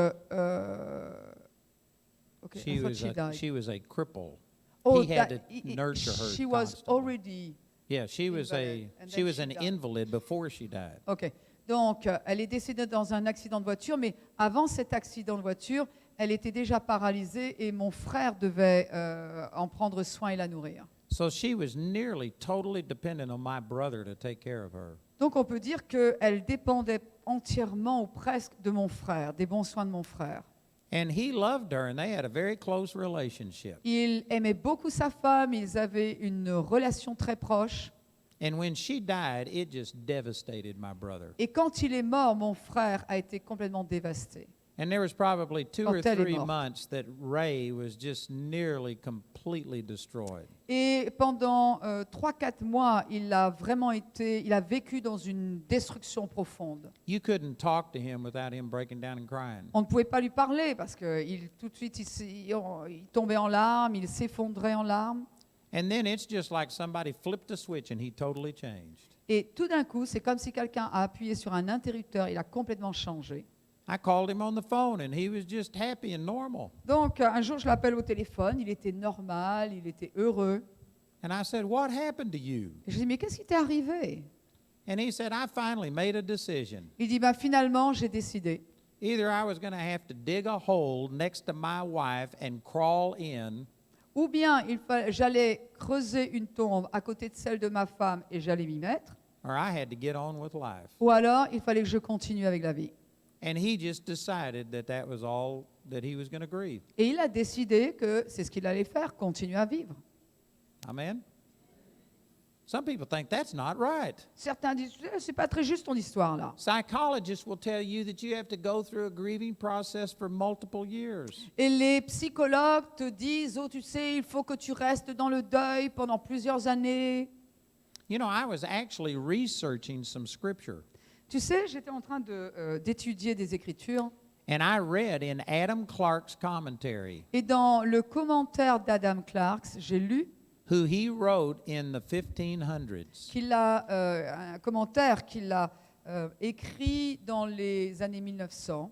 okay, I thought she died. She was a cripple. Oh, he had that- to nurture her she was constantly. already. Yeah, she was invalid, and she then was she an died. invalid before she died. Ok. Donc, elle est décédée dans un accident de voiture, mais avant cet accident de voiture, elle était déjà paralysée et mon frère devait en prendre soin et la nourrir. So she was nearly totally dependent on my brother to take care of her. Donc, on peut dire qu'elle dépendait entièrement ou presque de mon frère, des bons soins de mon frère. And he loved her and they had a very close relationship. Il aimait beaucoup sa femme, ils avaient une relation très proche. And when she died, it just devastated my brother. Et quand il est mort, mon frère a été complètement dévasté. And there was probably 2 or Quand elle est 3 morte. months that Ray was just nearly completely destroyed. Et pendant 3-4 mois, il a vécu dans une destruction profonde. You couldn't talk to him without him breaking down and crying. On ne pouvait pas lui parler parce que tout de suite, il tombait en larmes, il s'effondrait en larmes. And then it's just like somebody flipped a switch and he totally changed. Et tout d'un coup, c'est comme si quelqu'un a appuyé sur un interrupteur, il a complètement changé. I called him on the phone and he was just happy and normal. Donc, un jour, je l'appelle au téléphone, il était normal, il était heureux. And I said, "What happened to you?" Et je dis, mais qu'est-ce qui t'est arrivé? And he said, "I finally made a decision. Il dit, ben, finalement, j'ai décidé. Either I was going to have to dig a hole next to my wife and crawl in, Ou bien j'allais creuser une tombe à côté de celle de ma femme et j'allais m'y mettre. or I had to get on with life." Ou alors, il fallait que je continue avec la vie. And he just decided that that was all that he was going to grieve. Et il a décidé que c'est ce qu'il allait faire, continuer à vivre. Amen. Some people think that's not right. Certains disent, c'est pas très juste ton histoire là. Psychologists will tell you that you have to go through a grieving process for multiple years. Et les psychologues te disent, oh tu sais, il faut que tu restes dans le deuil pendant plusieurs années. You know, I was actually researching some scripture, Tu sais, j'étais en train d'étudier des Écritures and I read in Adam Clarke's commentary, et dans le commentaire d'Adam Clarke, j'ai lu who he wrote in the 1500s, un commentaire qu'il a écrit dans les années 1900,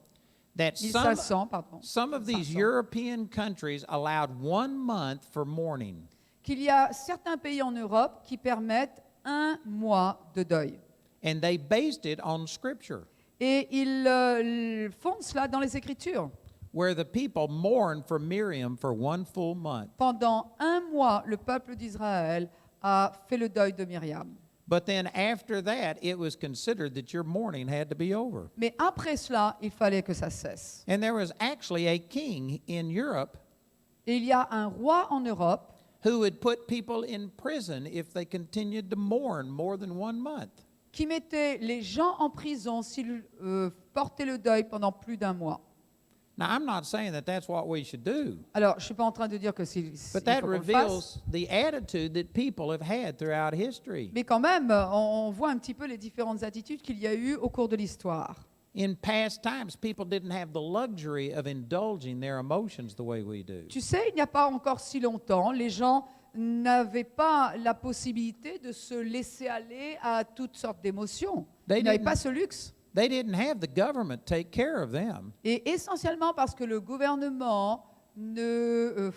that 1500, pardon, some of these 1500, European countries allowed 1 month for mourning. qu'il y a certains pays en Europe qui permettent 1 mois de deuil. And they based it on scripture, Et ils font cela dans les Écritures. where the people mourned for Miriam for 1 full month. Pendant 1 mois, le peuple d'Israël a fait le deuil de Myriam. But then after that, it was considered that your mourning had to be over. Mais après cela, il fallait que ça cesse. And there was actually a king in Europe Et il y a un roi en Europe who would put people in prison if they continued to mourn more than 1 month. qui mettait les gens en prison s'ils portaient le deuil pendant plus d'1 mois. Now, I'm not saying that that's what we should do, Alors, je ne suis pas en train de dire que il but faut that qu'on le fasse, reveals the attitude that people have had throughout history. mais quand même, on voit un petit peu les différentes attitudes qu'il y a eu au cours de l'histoire. In past times, people didn't have the luxury of indulging their emotions the way we do. Tu sais, il n'y a pas encore si longtemps, les gens n'avaient pas la possibilité de se laisser aller à toutes sortes d'émotions. Ils n'avaient pas ce luxe. They didn't have the government take care of them. Et essentiellement parce que le gouvernement ne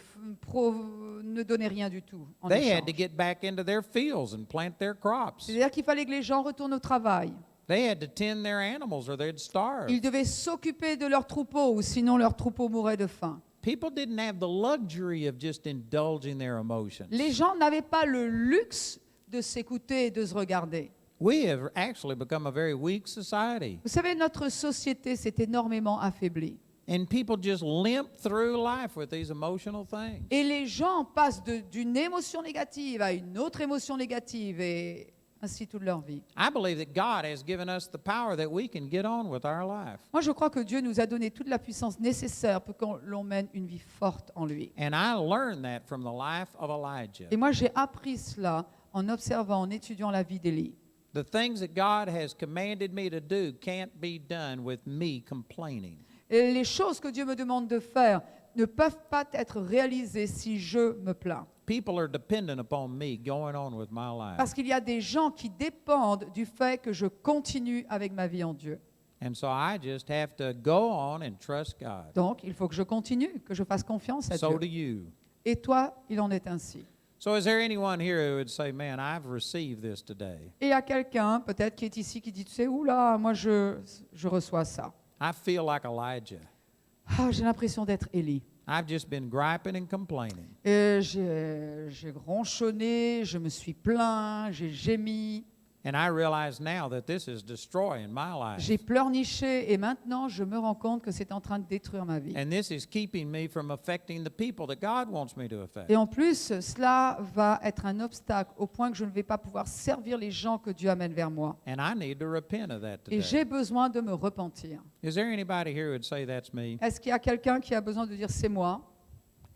donnait rien du tout en They had to échange. get back into their fields and plant their crops. C'est-à-dire qu'il fallait que les gens retournent au travail. They had to tend their animals or they'd starve. Ils devaient s'occuper de leurs troupeaux ou sinon leurs troupeaux mouraient de faim. People didn't have the luxury of just indulging their emotions. Les gens n'avaient pas le luxe de s'écouter et de se regarder. We have actually become a very weak society. Vous savez, notre société s'est énormément affaiblie. And people just limp through life with these emotional things. Et les gens passent d'une émotion négative à une autre émotion négative et ainsi toute leur vie. I believe that God has given us the power that we can get on with our life. Moi, je crois que Dieu nous a donné toute la puissance nécessaire pour que l'on mène une vie forte en lui. And I learned that from the life of Elijah. Et moi, j'ai appris cela en observant, en étudiant la vie d'Élie. The things that God has commanded me to do can't be done with me complaining. Et les choses que Dieu me demande de faire ne peuvent pas être réalisées si je me plains. People are dependent upon me going on with my life. Parce qu'il y a des gens qui dépendent du fait que je continue avec ma vie en Dieu. And so I just have to go on and trust God. Donc, il faut que je continue, que je fasse confiance à So do Dieu. you. Et toi, il en est ainsi. So is there anyone here who would say, man, I've received this today? Et il y a quelqu'un, peut-être, qui est ici, qui dit, tu sais, oula, moi, je reçois ça. I feel like Elijah. Ah, j'ai l'impression d'être Élie. I've just been griping and complaining. Et j'ai ronchonné, je me suis plaint, j'ai gémi, And I realize now that this is destroying my life. j'ai pleurniché et maintenant je me rends compte que c'est en train de détruire ma vie. And this is keeping me from affecting the people that God wants me to affect. Et en plus, cela va être un obstacle au point que je ne vais pas pouvoir servir les gens que Dieu amène vers moi. And I need to repent of that Et today. j'ai besoin de me repentir. Is there anybody here who would say that's me? Est-ce qu'il y a quelqu'un qui a besoin de dire c'est moi?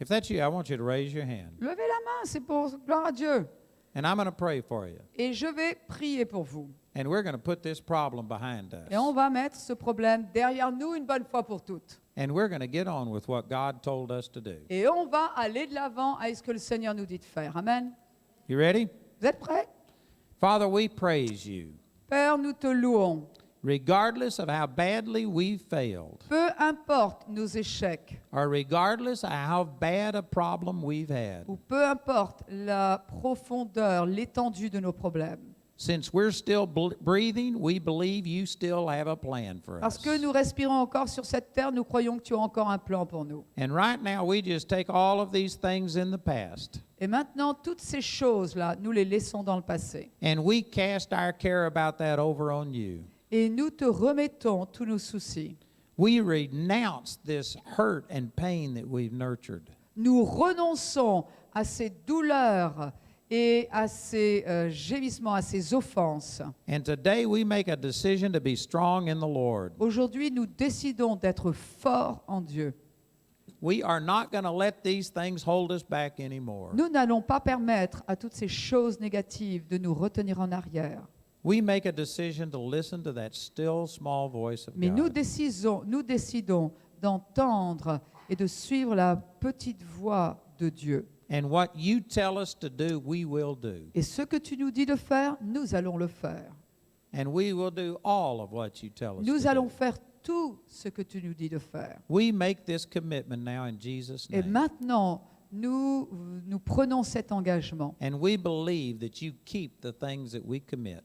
If that's you, I want you to raise your hand. Levez la main, c'est pour gloire à Dieu. And I'm going to pray for you. Et je vais prier pour vous. And we're going to put this problem behind us. Et on va mettre ce problème derrière nous une bonne fois pour toutes. And we're going to get on with what God told us to do. Et on va aller de l'avant à ce que le Seigneur nous dit de faire. Amen. You ready? Vous êtes prêts? Father, we praise you. Père, nous te louons. Regardless of how badly we've failed, Peu importe nos échecs, or regardless of how bad a problem we've had, ou peu importe la profondeur, l'étendue de nos problèmes, since we're still breathing, we believe you still have a plan for parce us. que nous respirons encore sur cette terre, nous croyons que tu as encore un plan pour nous. And right now, we just take all of these things in the past, Et maintenant, toutes ces choses-là, nous les laissons dans le passé. and we cast our care about that over on you. Et nous te remettons tous nos soucis. We renounce this hurt and pain that we've nurtured. Nous renonçons à ces douleurs et à ces gémissements, à ces offenses. And today we make a decision to be strong in the Lord. Aujourd'hui, nous décidons d'être forts en Dieu. We are not going to let these things hold us back anymore. Nous n'allons pas permettre à toutes ces choses négatives de nous retenir en arrière. We make a decision to listen to that still small voice of Mais nous God. décidons d'entendre et de suivre la petite voix de Dieu. And what you tell us to do, we will do. Et ce que tu nous dis de faire, nous allons le faire. And we will do all of what you tell us Nous to allons do. faire tout ce que tu nous dis de faire. We make this commitment now in Jesus' Et name. maintenant, nous prenons cet engagement And we believe that you keep the things that we commit.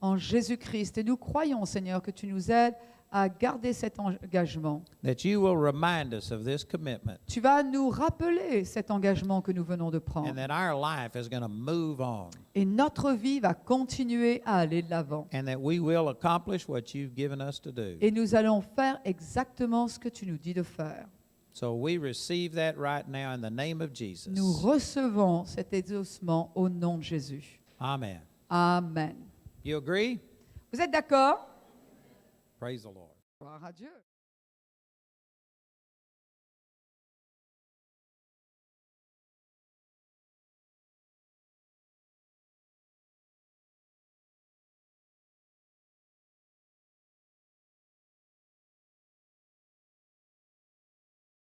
en Jésus-Christ. Et nous croyons, Seigneur, que tu nous aides à garder cet engagement. That you will remind us of this commitment. Tu vas nous rappeler cet engagement que nous venons de prendre. And that our life is going to move on. Et notre vie va continuer à aller de l'avant. And that we will accomplish what you've given us to do. Et nous allons faire exactement ce que tu nous dis de faire. So we receive that right now in the name of Jesus. Nous recevons cet exaucement au nom de Jésus. Amen. Amen. You agree? Vous êtes d'accord? Praise the Lord. Gloire à Dieu.